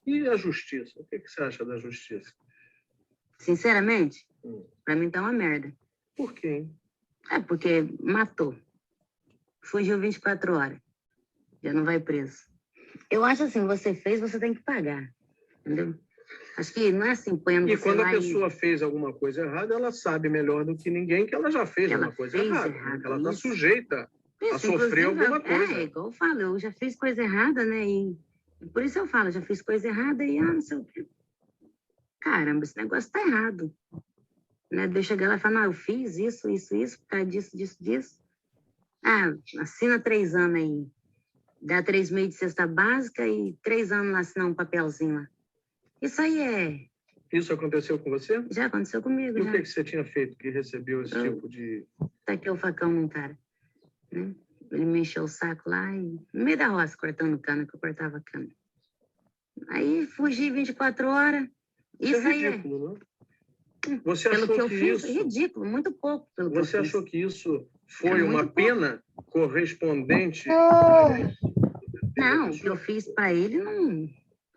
E a justiça? O que você acha da justiça? Sinceramente, pra mim tá uma merda. Por quê, hein? É porque matou. Fugiu 24 horas. Já não vai preso. Eu acho assim, você fez, você tem que pagar. Entendeu? Acho que não é assim, põe E você quando a lá pessoa fez alguma coisa errada, ela sabe melhor do que ninguém que ela já fez Que ela alguma coisa fez errada. errado, Que ela está isso. sujeita a Isso, sofrer inclusive, alguma coisa. É, igual eu falo, eu já fiz coisa errada, né? E por isso eu falo, já fiz coisa errada e, não sei o quê. Caramba, esse negócio tá errado. Né? Deixa eu chegar lá e falar, não, eu fiz isso, por causa disso. Ah, assina 3 anos aí. Dá 3 meses de cesta básica e 3 anos lá assinar um papelzinho lá. Isso aí Isso aconteceu com você? já aconteceu comigo, E o já. que você tinha feito que recebeu esse tipo de... Taquei o facão num cara, né? Ele me encheu o saco lá e no meio da roça, cortando cana, que eu cortava cana. Aí fugi 24 horas. Isso Isso é aí ridículo, não? Você pelo achou que eu que fiz, isso... ridículo, muito pouco pelo que eu Você fiz. achou que isso foi É muito uma pouco. pena correspondente? Não, o que eu fiz para ele, não,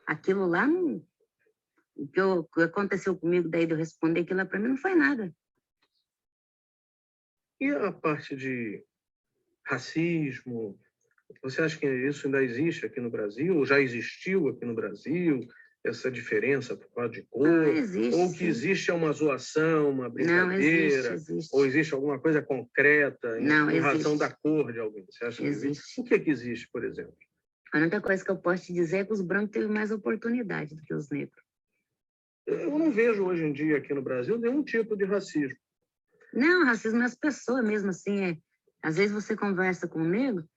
aquilo lá, não, o que aconteceu comigo, daí de eu responder aquilo lá para mim, não foi nada. E a parte de racismo? Você acha que isso ainda existe aqui no Brasil? Ou já existiu aqui no Brasil? Essa diferença por causa de cor? Existe, Ou que sim. existe uma zoação, uma Não, brincadeira? existe. Ou existe alguma coisa concreta Não, em razão existe. da cor de alguém? Você acha que existe? O que é que existe, por exemplo? A única coisa que eu posso te dizer é que os brancos teve mais oportunidade do que os negros. Eu não vejo hoje em dia aqui no Brasil nenhum tipo de racismo. Não, racismo é as pessoas mesmo, assim, às vezes você conversa com um negro,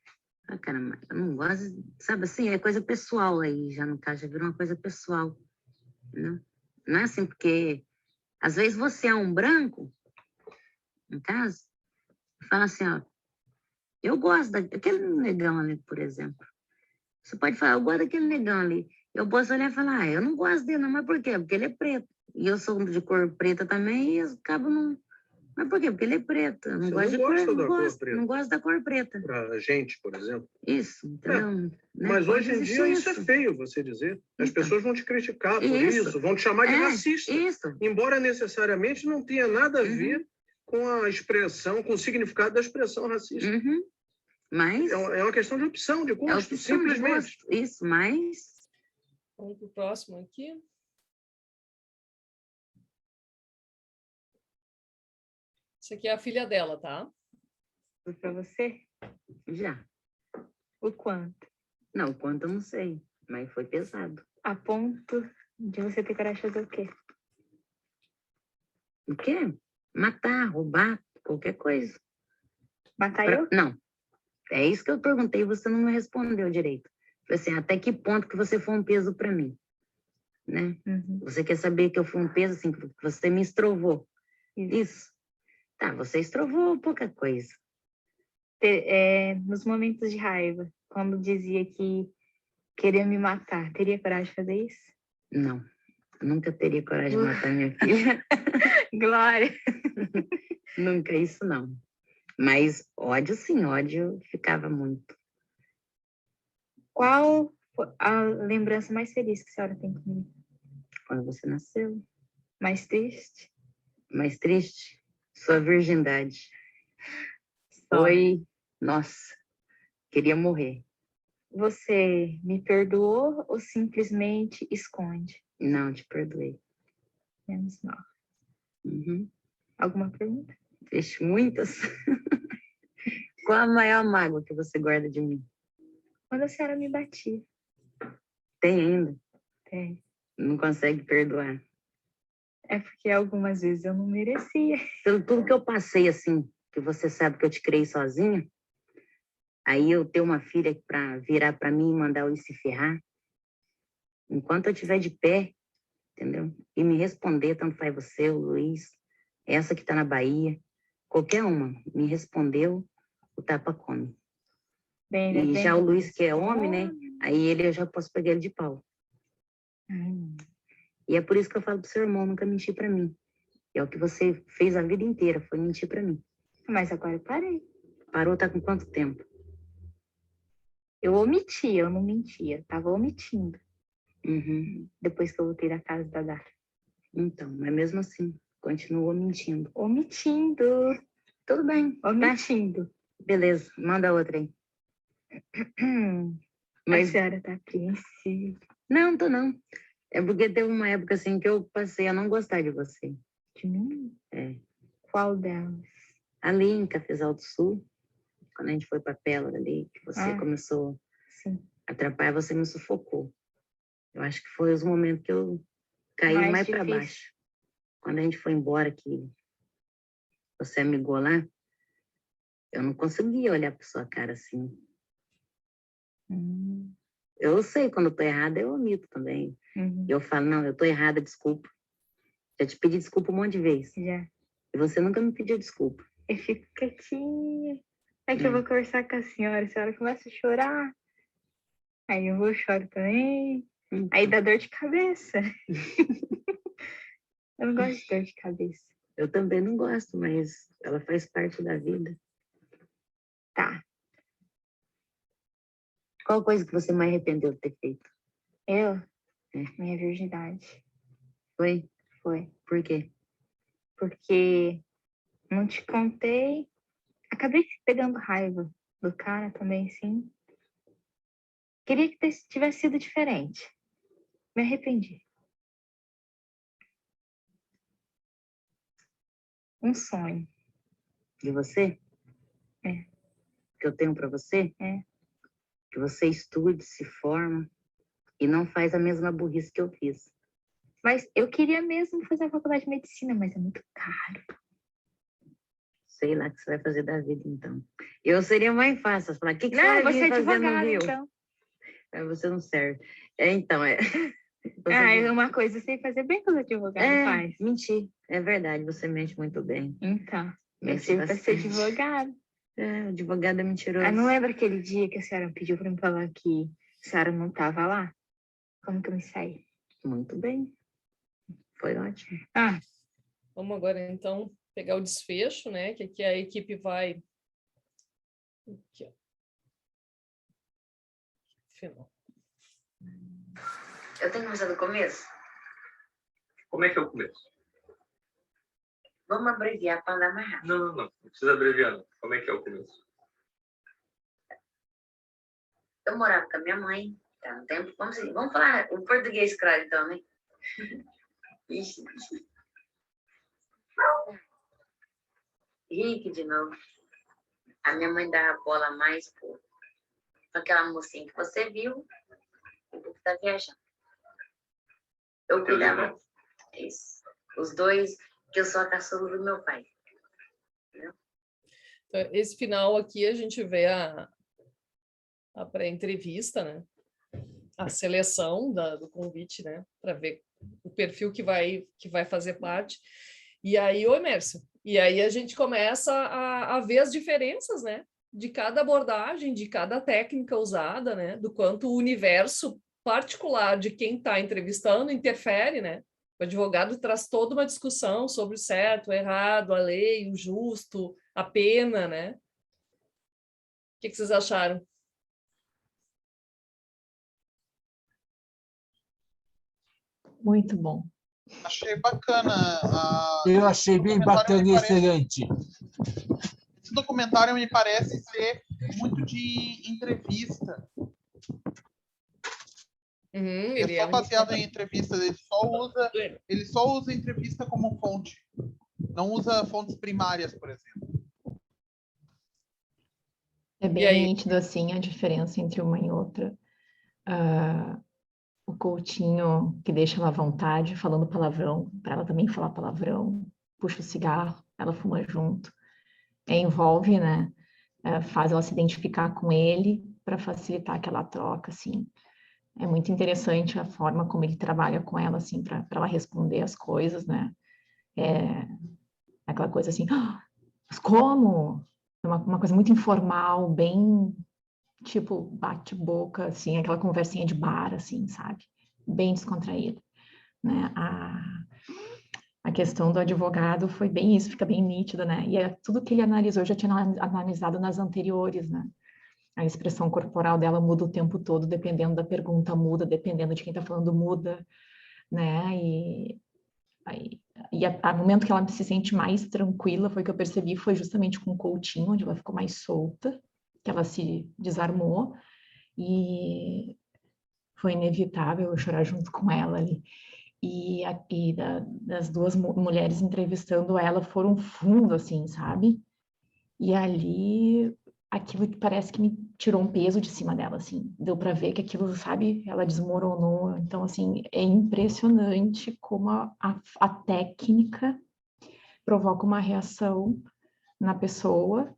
caramba, eu não gosto, sabe assim, é coisa pessoal aí, já no caso, já virou uma coisa pessoal, né? Não é assim, porque às vezes você é um branco, no caso, fala assim, ó, eu gosto daquele negão ali, por exemplo. Você pode falar, eu gosto daquele negão ali. Eu posso olhar e falar, eu não gosto dele, não, mas por quê? Porque ele é preto. E eu sou de cor preta também e acabo não... Mas por quê? Porque ele é preto. Eu não Você gosto não de cor, gosta da não cor gosto, preta? não gosto da cor preta. Para gente, por exemplo. Isso, entendeu? Né? Mas Pode hoje em existir dia isso é feio você dizer. As Então. pessoas vão te criticar por isso, vão te chamar de racista. Isso. Embora necessariamente não tenha nada a ver com a expressão, com o significado da expressão racista. Mas é uma questão de opção, de gosto, opção simplesmente. De gosto. Isso, mas... Vamos para o próximo aqui. Isso aqui é a filha dela, tá? Foi para você? Já. O quanto? Não, o quanto eu não sei, mas foi pesado. A ponto de você ter coragem de fazer o quê? O quê? Matar, roubar, qualquer coisa. Matar eu? Não. É isso que eu perguntei e você não me respondeu direito. Falei assim, até que ponto que você foi um peso para mim? Né? Você quer saber que eu fui um peso, assim, que você me estrovou. Isso. Tá, você estrovou pouca coisa. Nos momentos de raiva, quando dizia que queria me matar, teria coragem de fazer isso? Não. Nunca teria coragem de matar minha filha. Glória! Nunca, isso não. Mas ódio, sim, ódio ficava muito. Qual a lembrança mais feliz que a senhora tem comigo? Quando você nasceu. Mais triste? Mais triste? Sua virgindade. Foi, nossa, queria morrer. Você me perdoou ou simplesmente esconde? Não, te perdoei. Menos mal. Alguma pergunta? Vixe, muitas. Qual a maior mágoa que você guarda de mim? Quando a senhora me batia. Tem ainda? Tem. Não consegue perdoar? É porque algumas vezes eu não merecia. Pelo tudo que eu passei, assim, que você sabe que eu te criei sozinha, aí eu ter uma filha para virar para mim e mandar eu ir se ferrar, enquanto eu estiver de pé, entendeu? E me responder, tanto faz você, o Luiz, essa que está na Bahia, qualquer uma, me respondeu, o tapa come. Bem, e já o Luiz, que é homem, né? Aí ele, eu já posso pegar ele de pau. E é por isso que eu falo pro seu irmão nunca mentir para mim. É o que você fez a vida inteira, foi mentir para mim. Mas agora eu parei. Parou, tá com quanto tempo? Eu omitia, eu não mentia. Tava omitindo. Depois que eu voltei da casa da Dara. Então, mas mesmo assim, continuou mentindo. Omitindo. Tudo bem. Omitindo. Tá. Beleza, manda outra aí. Mas... A senhora tá apreensiva. Não, tô não. É porque teve uma época assim que eu passei a não gostar de você. De mim? É. Qual delas? Ali em Cafezal do Sul, quando a gente foi pra Pérola ali, que você começou a atrapalhar, você me sufocou. Eu acho que foi os momentos que eu caí mais para baixo. Quando a gente foi embora, que você amigou lá, Eu não conseguia olhar para sua cara assim. Eu sei quando eu tô errada, eu omito também. Eu falo, não, eu tô errada, desculpa. Já te pedi desculpa um monte de vezes. Já. E você nunca me pediu desculpa. Eu fico quietinha. Aí que eu vou conversar com a senhora começa a chorar. Aí eu vou choro também. Aí dá dor de cabeça. Eu não gosto de dor de cabeça. Eu também não gosto, mas ela faz parte da vida. Tá. Qual coisa que você mais arrependeu de ter feito? Eu? Minha virgindade. Foi? Foi. Por quê? Porque não te contei. Acabei pegando raiva do cara também, sim. Queria que tivesse sido diferente. Me arrependi. Um sonho. De você? É. Que eu tenho pra você? É. Que você estude, se forma e não faz a mesma burrice que eu fiz. Mas eu queria mesmo fazer a faculdade de medicina, mas é muito caro. Sei lá o que você vai fazer da vida, então. Eu seria mais fácil falar, o que Não, você vai você vir é fazer no advogada, Rio? então. Aí você não serve. Então, Uma coisa eu sei fazer bem que os advogados faz. Mentir. É verdade, você mente muito bem. Então, eu Mente sirvo para ser bastante. advogada. Advogado é mentiroso. Não lembra aquele dia que a senhora pediu para me falar que a senhora não estava lá? Como que eu me saí? Muito bem. Foi ótimo. Vamos agora, então, pegar o desfecho, né? Que aqui a equipe vai... Aqui, ó. Final. Eu tenho que começar do começo? Como é que é o começo? Vamos abreviar para andar mais rápido. Não precisa abreviar, não. Como é que é o começo? Eu morava com a minha mãe, tá no tempo. Vamos falar o português, claro, então, né? Ixi. Rick de novo. A minha mãe dava bola mais por aquela mocinha que você viu, que tá viajando. Eu cuidava. Isso. Os dois, que eu sou a caçula do meu pai. Entendeu? Então, esse final aqui a gente vê a pré-entrevista, né? A seleção do convite, né? Para ver o perfil que vai fazer parte. E aí, Mércio, e aí a gente começa a ver as diferenças, né? De cada abordagem, de cada técnica usada, né? Do quanto o universo particular de quem está entrevistando interfere, né? O advogado traz toda uma discussão sobre o certo, o errado, a lei, o justo, a pena, né? O que vocês acharam? Muito bom. Achei bacana. Eu achei bem bacana e excelente. Esse documentário me parece ser muito de entrevista. Ele é só baseado em entrevistas. Ele só usa entrevista como fonte. Não usa fontes primárias, por exemplo. É bem nítido, assim, a diferença entre uma e outra. O Coutinho, que deixa ela à vontade, falando palavrão, para ela também falar palavrão, puxa o cigarro, ela fuma junto. Envolve, né? Faz ela se identificar com ele para facilitar aquela troca, assim. É muito interessante a forma como ele trabalha com ela, assim, para ela responder as coisas, né? Aquela coisa assim, mas como? Uma coisa muito informal, bem, tipo, bate-boca, assim, aquela conversinha de bar, assim, sabe? Bem descontraída, né? A questão do advogado foi bem isso, fica bem nítido, né? E tudo que ele analisou, já tinha analisado nas anteriores, né? A expressão corporal dela muda o tempo todo, dependendo da pergunta, muda, dependendo de quem está falando, muda, né? E o momento que ela se sente mais tranquila, foi que eu percebi, foi justamente com o Coutinho, onde ela ficou mais solta, que ela se desarmou, e foi inevitável eu chorar junto com ela ali. E das duas mulheres entrevistando ela foram fundo, assim, sabe? E ali, aquilo que parece que me tirou um peso de cima dela, assim. Deu para ver que aquilo, sabe? Ela desmoronou. Então, assim, é impressionante como a técnica provoca uma reação na pessoa,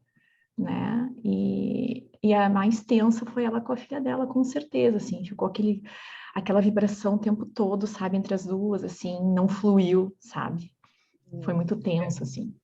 né? E a mais tensa foi ela com a filha dela, com certeza, assim, ficou aquela vibração o tempo todo, sabe, entre as duas, assim, não fluiu, sabe? Foi muito tenso, assim.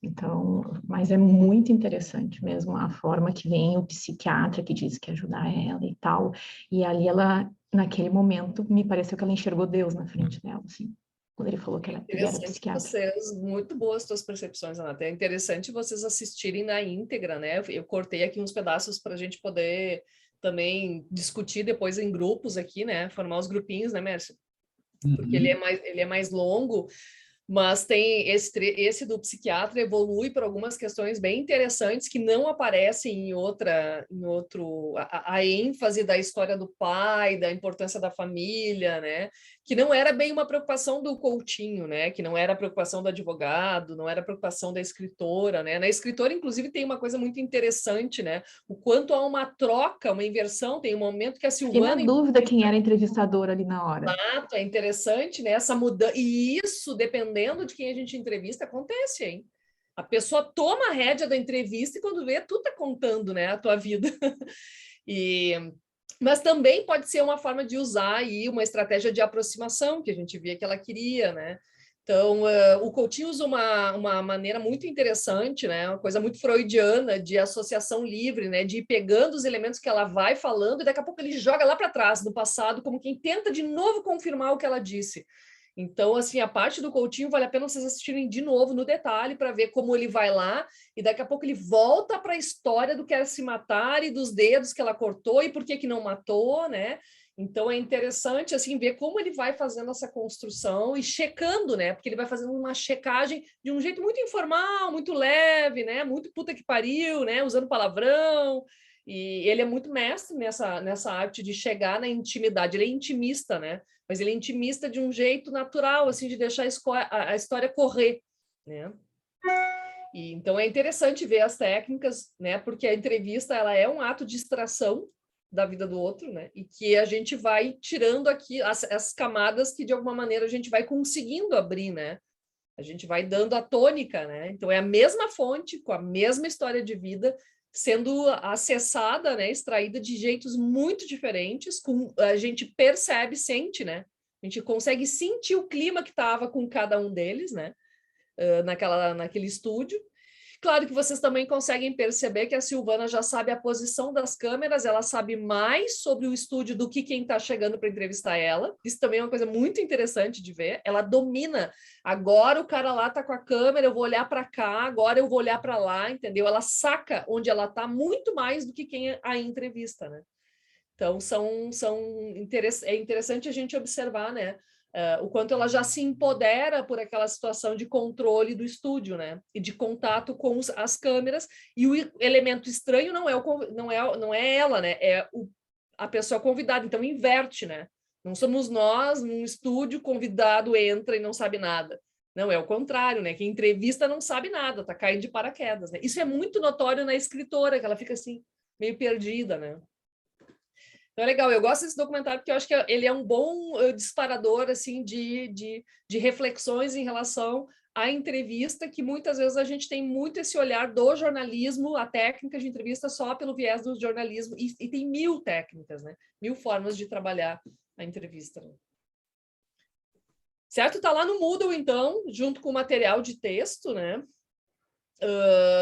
Então, mas é muito interessante mesmo a forma que vem o psiquiatra que diz que ajudar ela e tal. E ali ela, naquele momento, me pareceu que ela enxergou Deus na frente dela, assim. Quando ele falou que ele era Interessante psiquiatra. vocês, muito boas tuas percepções, Renata. É interessante vocês assistirem na íntegra, né? Eu cortei aqui uns pedaços para a gente poder também discutir depois em grupos aqui, né? Formar os grupinhos, né, Mércio? Porque ele é mais longo, mas tem esse do psiquiatra evolui para algumas questões bem interessantes que não aparecem em outro, a ênfase da história do pai, da importância da família, né? Que não era bem uma preocupação do Coutinho, né? Que não era a preocupação do advogado, não era a preocupação da escritora, né? Na escritora, inclusive, tem uma coisa muito interessante, né? O quanto há uma troca, uma inversão, tem um momento que a Fiquei na Silvana... dúvida quem era entrevistador ali na hora. Exato, é interessante, né? Essa mudança. E isso, dependendo de quem a gente entrevista, acontece, hein? A pessoa toma a rédea da entrevista e quando vê, tu tá contando, né, a tua vida. Mas também pode ser uma forma de usar aí uma estratégia de aproximação, que a gente via que ela queria, né? Então, o Coutinho usa uma maneira muito interessante, né? Uma coisa muito freudiana de associação livre, né? De ir pegando os elementos que ela vai falando e daqui a pouco ele joga lá para trás, no passado, como quem tenta de novo confirmar o que ela disse. Então, assim, a parte do Coutinho vale a pena vocês assistirem de novo no detalhe para ver como ele vai lá e daqui a pouco ele volta para a história do quer se matar e dos dedos que ela cortou e por que não matou, né? Então é interessante assim ver como ele vai fazendo essa construção e checando, né? Porque ele vai fazendo uma checagem de um jeito muito informal, muito leve, né? Muito puta que pariu, né? Usando palavrão. E ele é muito mestre nessa arte de chegar na intimidade. Ele é intimista, né? Mas ele é intimista de um jeito natural, assim, de deixar a história correr, né? E, então é interessante ver as técnicas, né? Porque a entrevista ela é um ato de extração da vida do outro, né? E que a gente vai tirando aqui as camadas que de alguma maneira a gente vai conseguindo abrir, né? A gente vai dando a tônica, né? Então é a mesma fonte com a mesma história de vida sendo acessada, né? Extraída de jeitos muito diferentes, a gente percebe, sente, né? A gente consegue sentir o clima que estava com cada um deles, né? Naquele estúdio. Claro que vocês também conseguem perceber que a Silvana já sabe a posição das câmeras, ela sabe mais sobre o estúdio do que quem está chegando para entrevistar ela. Isso também é uma coisa muito interessante de ver. Ela domina. Agora o cara lá está com a câmera, eu vou olhar para cá, agora eu vou olhar para lá, entendeu? Ela saca onde ela está muito mais do que quem a entrevista, né? Então, é interessante a gente observar, né? O quanto ela já se empodera por aquela situação de controle do estúdio, né? E de contato com as câmeras. E o elemento estranho não é ela, né? É a pessoa convidada. Então, inverte, né? Não somos nós, num estúdio, convidado entra e não sabe nada. Não, é o contrário, né? Quem entrevista não sabe nada, tá caindo de paraquedas, né? Isso é muito notório na escritora, que ela fica assim, meio perdida, né? Então é legal, eu gosto desse documentário porque eu acho que ele é um bom disparador assim, de reflexões em relação à entrevista, que muitas vezes a gente tem muito esse olhar do jornalismo, a técnica de entrevista só pelo viés do jornalismo, e tem 1000 técnicas, né? 1000 formas de trabalhar a entrevista. Né? Certo? Tá lá no Moodle, então, junto com o material de texto, né?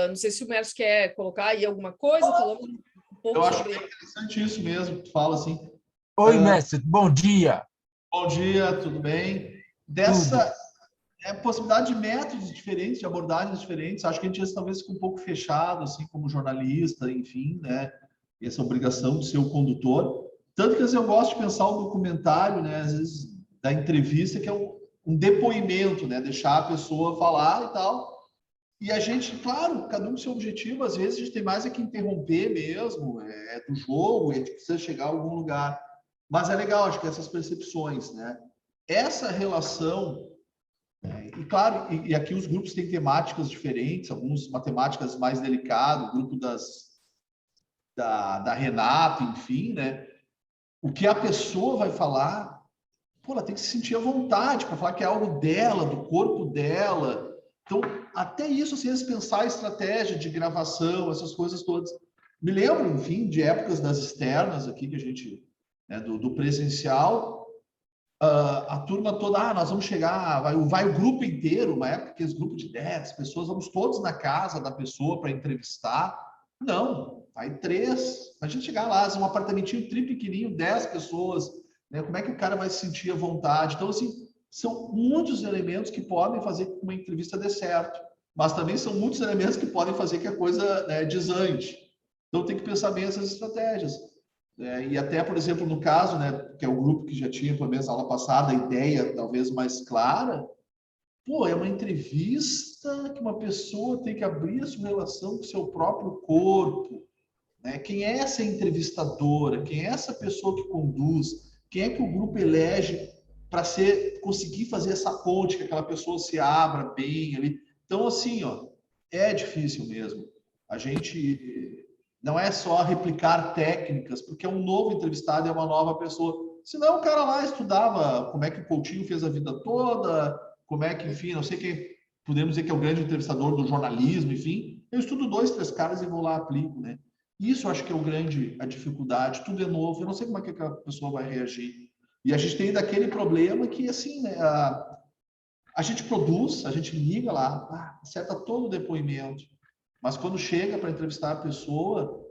Não sei se o Mércio quer colocar aí alguma coisa, falando eu acho que é interessante isso mesmo, tu fala assim. Oi, mestre, bom dia. Bom dia, tudo bem? Dessa possibilidade de métodos diferentes, de abordagens diferentes, acho que a gente talvez fica um pouco fechado, assim, como jornalista, enfim, né? Essa obrigação de ser o condutor. Tanto que eu gosto de pensar o documentário, né? Às vezes, da entrevista, que é um depoimento, né? Deixar a pessoa falar e tal. E a gente, claro, cada um com seu objetivo, às vezes a gente tem mais é que interromper mesmo, é do jogo, a gente precisa chegar a algum lugar. Mas é legal, acho que essas percepções, né? Essa relação, e claro, e aqui os grupos têm temáticas diferentes, alguns matemáticas mais delicadas, o grupo da Renata, enfim, né? O que a pessoa vai falar, pô, ela tem que se sentir à vontade para falar que é algo dela, do corpo dela, Então, até isso, assim, eles pensar estratégia de gravação, essas coisas todas. Me lembro, enfim, de épocas das externas aqui, que a gente, né, do presencial, a turma toda, nós vamos chegar, vai o grupo inteiro, uma época que esse grupo de 10 pessoas, vamos todos na casa da pessoa para entrevistar. Não, vai 3. A gente chegar lá, um apartamentinho tri pequenininho, 10 pessoas, né? Como é que o cara vai se sentir à vontade? Então, assim, são muitos elementos que podem fazer com que uma entrevista dê certo, mas também são muitos elementos que podem fazer que a coisa, né, desande. Então, tem que pensar bem essas estratégias. E até, por exemplo, no caso, né, que é o grupo que já tinha, pelo menos na aula passada, a ideia talvez mais clara, pô, é uma entrevista que uma pessoa tem que abrir a sua relação com o seu próprio corpo, né? Quem é essa entrevistadora? Quem é essa pessoa que conduz? Quem é que o grupo elege para conseguir fazer essa ponte, que aquela pessoa se abra bem ali? Então, assim, ó, é difícil mesmo. A gente não é só replicar técnicas, porque é um novo entrevistado, é uma nova pessoa. Senão o cara lá estudava como é que o Coutinho fez a vida toda, como é que, enfim, não sei quem, podemos dizer que é o grande entrevistador do jornalismo, enfim. Eu estudo 2, 3 caras e vou lá, aplico, né? Isso eu acho que é a dificuldade, tudo é novo, eu não sei como é que a pessoa vai reagir. E a gente tem daquele problema que, assim, né, a gente produz, a gente liga lá, acerta todo o depoimento, mas quando chega para entrevistar a pessoa,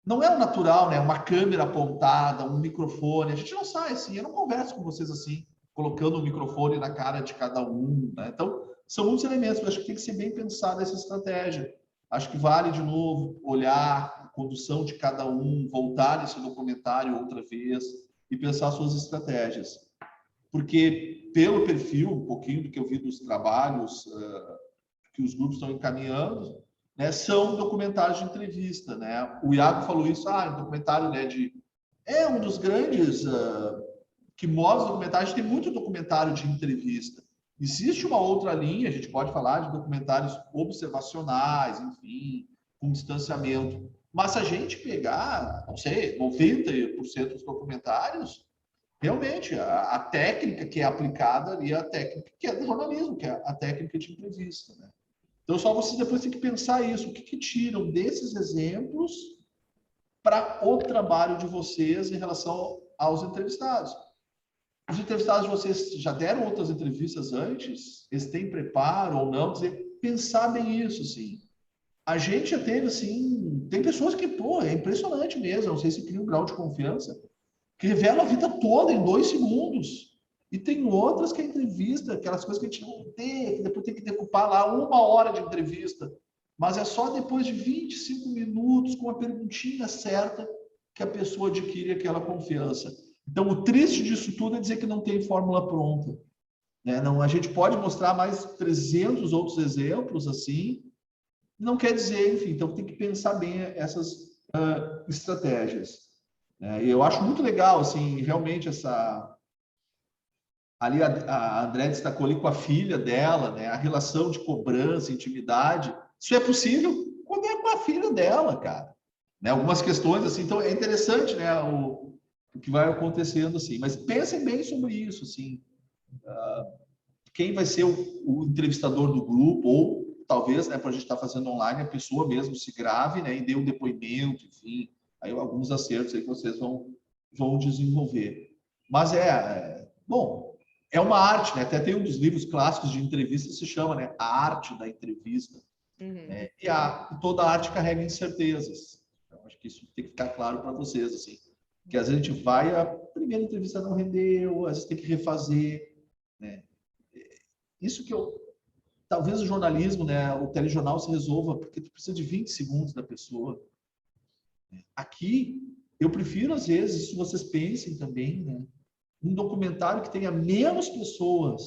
não é o natural, né? Uma câmera apontada, um microfone. A gente não sai assim, eu não converso com vocês assim, colocando o microfone na cara de cada um, né? Então, são muitos elementos, mas acho que tem que ser bem pensada essa estratégia. Acho que vale, de novo, olhar a condução de cada um, voltar nesse documentário outra vez e pensar suas estratégias. Porque, pelo perfil, um pouquinho do que eu vi dos trabalhos que os grupos estão encaminhando, né, são documentários de entrevista, né? O Iago falou isso, um documentário, né, é um dos grandes que mostra documentários, tem muito documentário de entrevista. Existe uma outra linha, a gente pode falar de documentários observacionais, enfim, com distanciamento. Mas se a gente pegar, não sei, 90% dos documentários, realmente, a técnica que é aplicada ali é a técnica que é do jornalismo, que é a técnica de entrevista, né? Então, só vocês depois têm que pensar isso. O que tiram desses exemplos para o trabalho de vocês em relação aos entrevistados? Os entrevistados de vocês já deram outras entrevistas antes? Eles têm preparo ou não? Quer dizer, pensar bem isso, assim. A gente já teve, assim... Tem pessoas que, pô, é impressionante mesmo. Não sei se cria um grau de confiança. Que revela a vida toda em 2 segundos. E tem outras que a entrevista, aquelas coisas que a gente não tem, que depois tem que decupar lá 1 hora de entrevista. Mas é só depois de 25 minutos, com a perguntinha certa, que a pessoa adquire aquela confiança. Então, o triste disso tudo é dizer que não tem fórmula pronta, né? Não, a gente pode mostrar mais 300 outros exemplos, assim, não quer dizer, enfim, então tem que pensar bem essas estratégias. E eu acho muito legal, assim, realmente ali a André destacou ali com a filha dela, né? A relação de cobrança, intimidade. Isso é possível quando é com a filha dela, cara. Né? Algumas questões, assim, então é interessante, né? O que vai acontecendo, assim. Mas pensem bem sobre isso, assim. Quem vai ser o entrevistador do grupo, ou talvez, né, para a gente estar fazendo online, a pessoa mesmo se grave, né? E dê um depoimento, enfim. Aí alguns acertos aí que vocês vão desenvolver. Mas bom, é uma arte, né? Até tem um dos livros clássicos de entrevista que se chama, né, A Arte da Entrevista. Né? E toda arte carrega incertezas. Então, acho que isso tem que ficar claro para vocês, assim. Que às vezes a gente vai, a primeira entrevista não rendeu, às vezes tem que refazer, né? Isso que talvez o jornalismo, né, o telejornal se resolva, porque tu precisa de 20 segundos da pessoa. Aqui, eu prefiro, às vezes, se vocês pensem também, né, um documentário que tenha menos pessoas.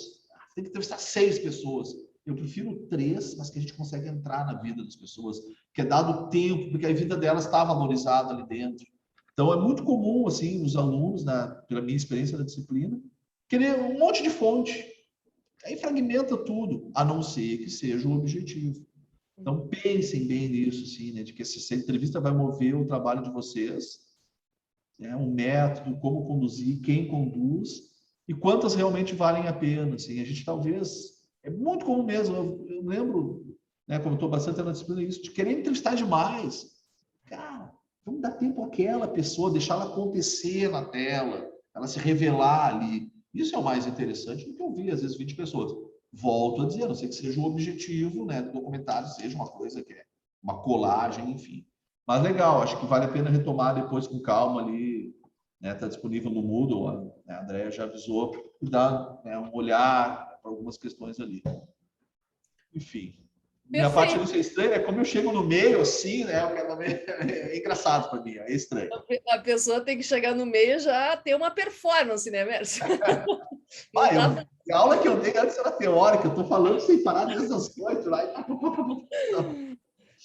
Tem que entrevistar 6 pessoas. Eu prefiro 3, mas que a gente consegue entrar na vida das pessoas, que é dado tempo, porque a vida delas está valorizada ali dentro. Então, é muito comum, assim, os alunos, pela minha experiência da disciplina, querer um monte de fonte. Aí fragmenta tudo, a não ser que seja o objetivo. Então, pensem bem nisso, assim, né, de que essa entrevista vai mover o trabalho de vocês, né, um método, como conduzir, quem conduz, e quantas realmente valem a pena. Assim. A gente talvez É muito comum mesmo. Eu lembro, né, como eu estou bastante na disciplina, isso, de querer entrevistar demais. Cara, vamos dar tempo àquela pessoa, deixar ela acontecer na tela, ela se revelar ali. Isso é o mais interessante do que ouvir, às vezes, 20 pessoas. Volto a dizer, a não sei que seja o objetivo, né, do documentário, seja uma coisa que é uma colagem, enfim. Mas legal, acho que vale a pena retomar depois com calma ali, né, tá disponível no Moodle, né, a Andrea já avisou, e dar, né, um olhar para algumas questões ali. Enfim. Minha parte não é estranha, é como eu chego no meio, assim, né? É engraçado para mim, é estranho. A pessoa tem que chegar no meio e já ter uma performance, né, Mércio? A aula que eu dei antes era teórica, eu estou falando sem parar desde as 8 lá.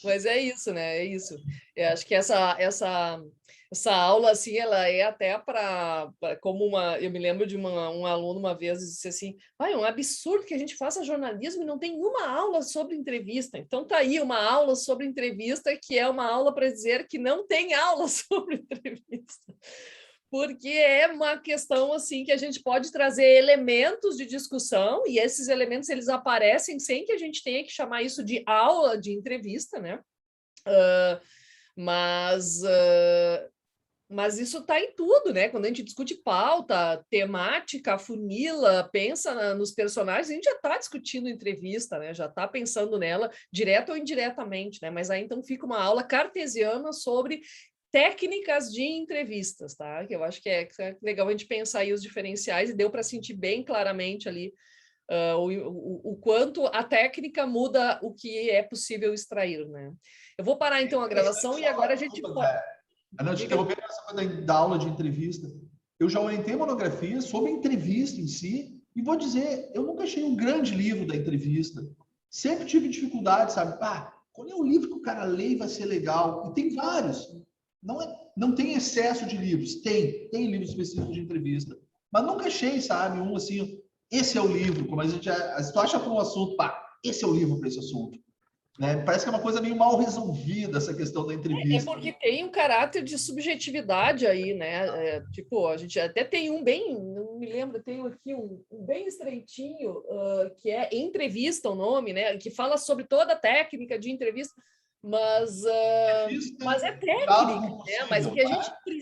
Mas é isso, né? É isso. Eu acho que essa aula, assim, ela é até para como uma... Eu me lembro de um aluno uma vez disse assim, é um absurdo que a gente faça jornalismo e não tem uma aula sobre entrevista. Então tá aí uma aula sobre entrevista, que é uma aula para dizer que não tem aula sobre entrevista. Porque é uma questão assim que a gente pode trazer elementos de discussão e esses elementos eles aparecem sem que a gente tenha que chamar isso de aula de entrevista, né? Mas isso está em tudo, né? Quando a gente discute pauta, temática, funila, pensa nos personagens, a gente já está discutindo entrevista, né? Já está pensando nela, direto ou indiretamente, né? Mas aí então fica uma aula cartesiana sobre técnicas de entrevistas, tá? Que eu acho que é legal a gente pensar aí os diferenciais e deu para sentir bem claramente ali o quanto a técnica muda o que é possível extrair, né? Eu vou parar então a gravação e agora a gente pode... Não, te interrompendo essa coisa da aula de entrevista. Eu já orientei monografia sobre entrevista em si e vou dizer, eu nunca achei um grande livro da entrevista. Sempre tive dificuldade, sabe? Qual é o livro que o cara lê e vai ser legal? E tem vários. Não tem excesso de livros. Tem livros específicos de entrevista. Mas nunca achei, sabe? Um assim, esse é o livro. Como a gente se tu acha para um assunto, esse é o livro para esse assunto. Né? Parece que é uma coisa meio mal resolvida essa questão da entrevista. É porque tem um caráter de subjetividade aí, né? Tipo, a gente até tem um bem, não me lembro, tenho aqui um bem estreitinho, que é Entrevista o nome, né? Que fala sobre toda a técnica de entrevista, mas é técnica, né? Mas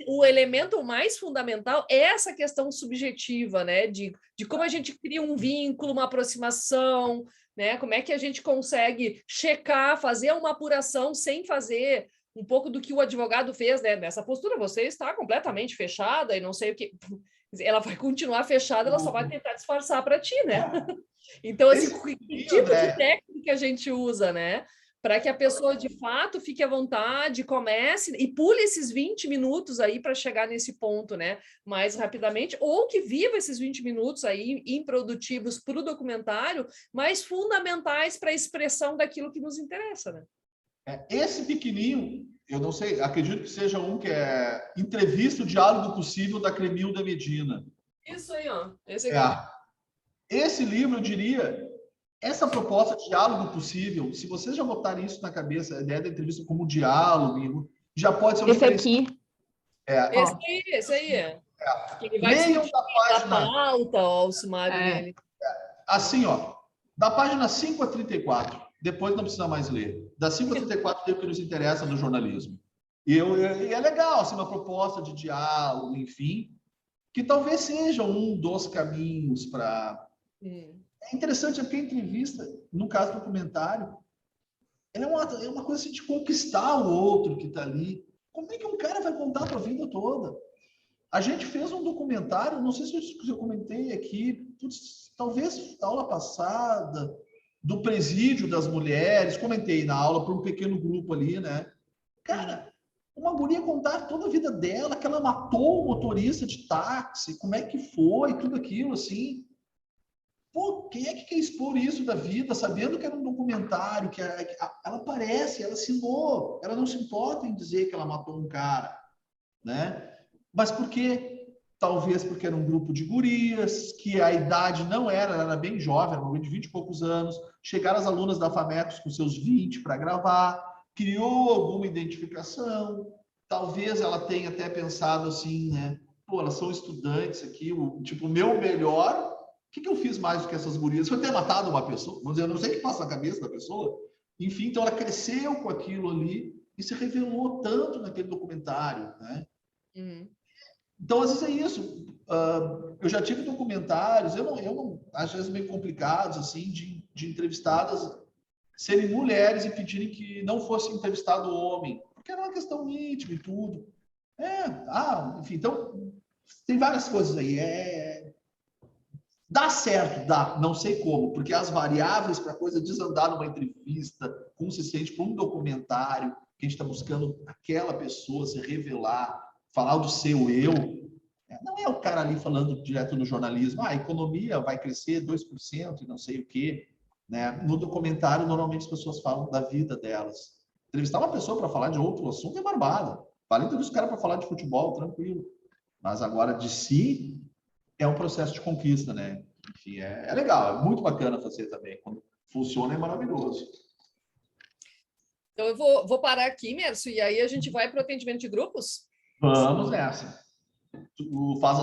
o elemento mais fundamental é essa questão subjetiva, né? De como a gente cria um vínculo, uma aproximação, né? Como é que a gente consegue checar, fazer uma apuração sem fazer um pouco do que o advogado fez, né? Nessa postura, você está completamente fechada e não sei o que... Ela vai continuar fechada, ela só vai tentar disfarçar para ti, né? Então, assim, que tipo de técnica a gente usa, né? Para que a pessoa, de fato, fique à vontade, comece e pule esses 20 minutos aí para chegar nesse ponto, né? Mais rapidamente, ou que viva esses 20 minutos aí improdutivos para o documentário, mas fundamentais para a expressão daquilo que nos interessa, né? Esse pequenininho, eu não sei, acredito que seja um que é Entrevista, o Diálogo Possível, da Cremilda Medina. Isso aí, ó. Esse aqui. Esse livro, eu diria... Essa proposta de diálogo possível, se vocês já botarem isso na cabeça, a ideia da entrevista como diálogo, já pode ser um esse aqui. Esse aí. Ele vai leiam da página... pauta, ó, o sumário dele. Assim, ó, da página 5 a 34, depois não precisa mais ler. Da 5 a 34 tem o que nos interessa no jornalismo. E é legal, assim, uma proposta de diálogo, enfim, que talvez seja um dos caminhos para... É interessante porque a entrevista, no caso do documentário, ela é uma coisa assim, de conquistar o outro que está ali. Como é que um cara vai contar a tua vida toda? A gente fez um documentário, não sei se eu comentei aqui, talvez na aula passada, do presídio das mulheres, comentei na aula para um pequeno grupo ali, né? Cara, uma guria contar toda a vida dela, que ela matou o motorista de táxi, como é que foi, tudo aquilo, assim... Pô, quem é que quer expor isso da vida, sabendo que era um documentário, que ela aparece, ela assinou, ela não se importa em dizer que ela matou um cara, né? Mas por quê? Talvez porque era um grupo de gurias, que a idade não era, ela era bem jovem, era uma de 20 e poucos anos, chegaram as alunas da FAMECOS com seus 20 para gravar, criou alguma identificação, talvez ela tenha até pensado assim, né? Pô, elas são estudantes aqui, o meu melhor... que eu fiz mais do que essas gurias? Se eu ter matado uma pessoa, vamos dizer, eu não sei o que passa na cabeça da pessoa. Enfim, então ela cresceu com aquilo ali e se revelou tanto naquele documentário, né? Então, às vezes é isso. Eu já tive documentários, eu não às vezes meio complicados, assim, de entrevistadas serem mulheres e pedirem que não fosse entrevistado homem, porque era uma questão íntima e tudo. Enfim, então, tem várias coisas aí. Dá certo, dá, não sei como, porque as variáveis para a coisa desandar numa entrevista consistente para um documentário, que a gente está buscando aquela pessoa se revelar, falar do seu eu, não é o cara ali falando direto no jornalismo, a economia vai crescer 2% e não sei o quê. Né? No documentário, normalmente as pessoas falam da vida delas. Entrevistar uma pessoa para falar de outro assunto é barbada. Vale entrevistar o cara para falar de futebol, tranquilo. Mas agora, de si, é um processo de conquista, né? Enfim, é legal, é muito bacana fazer também. Quando funciona, é maravilhoso. Então, eu vou parar aqui, Mércio, e aí a gente vai para o atendimento de grupos? Vamos nessa. Tu faz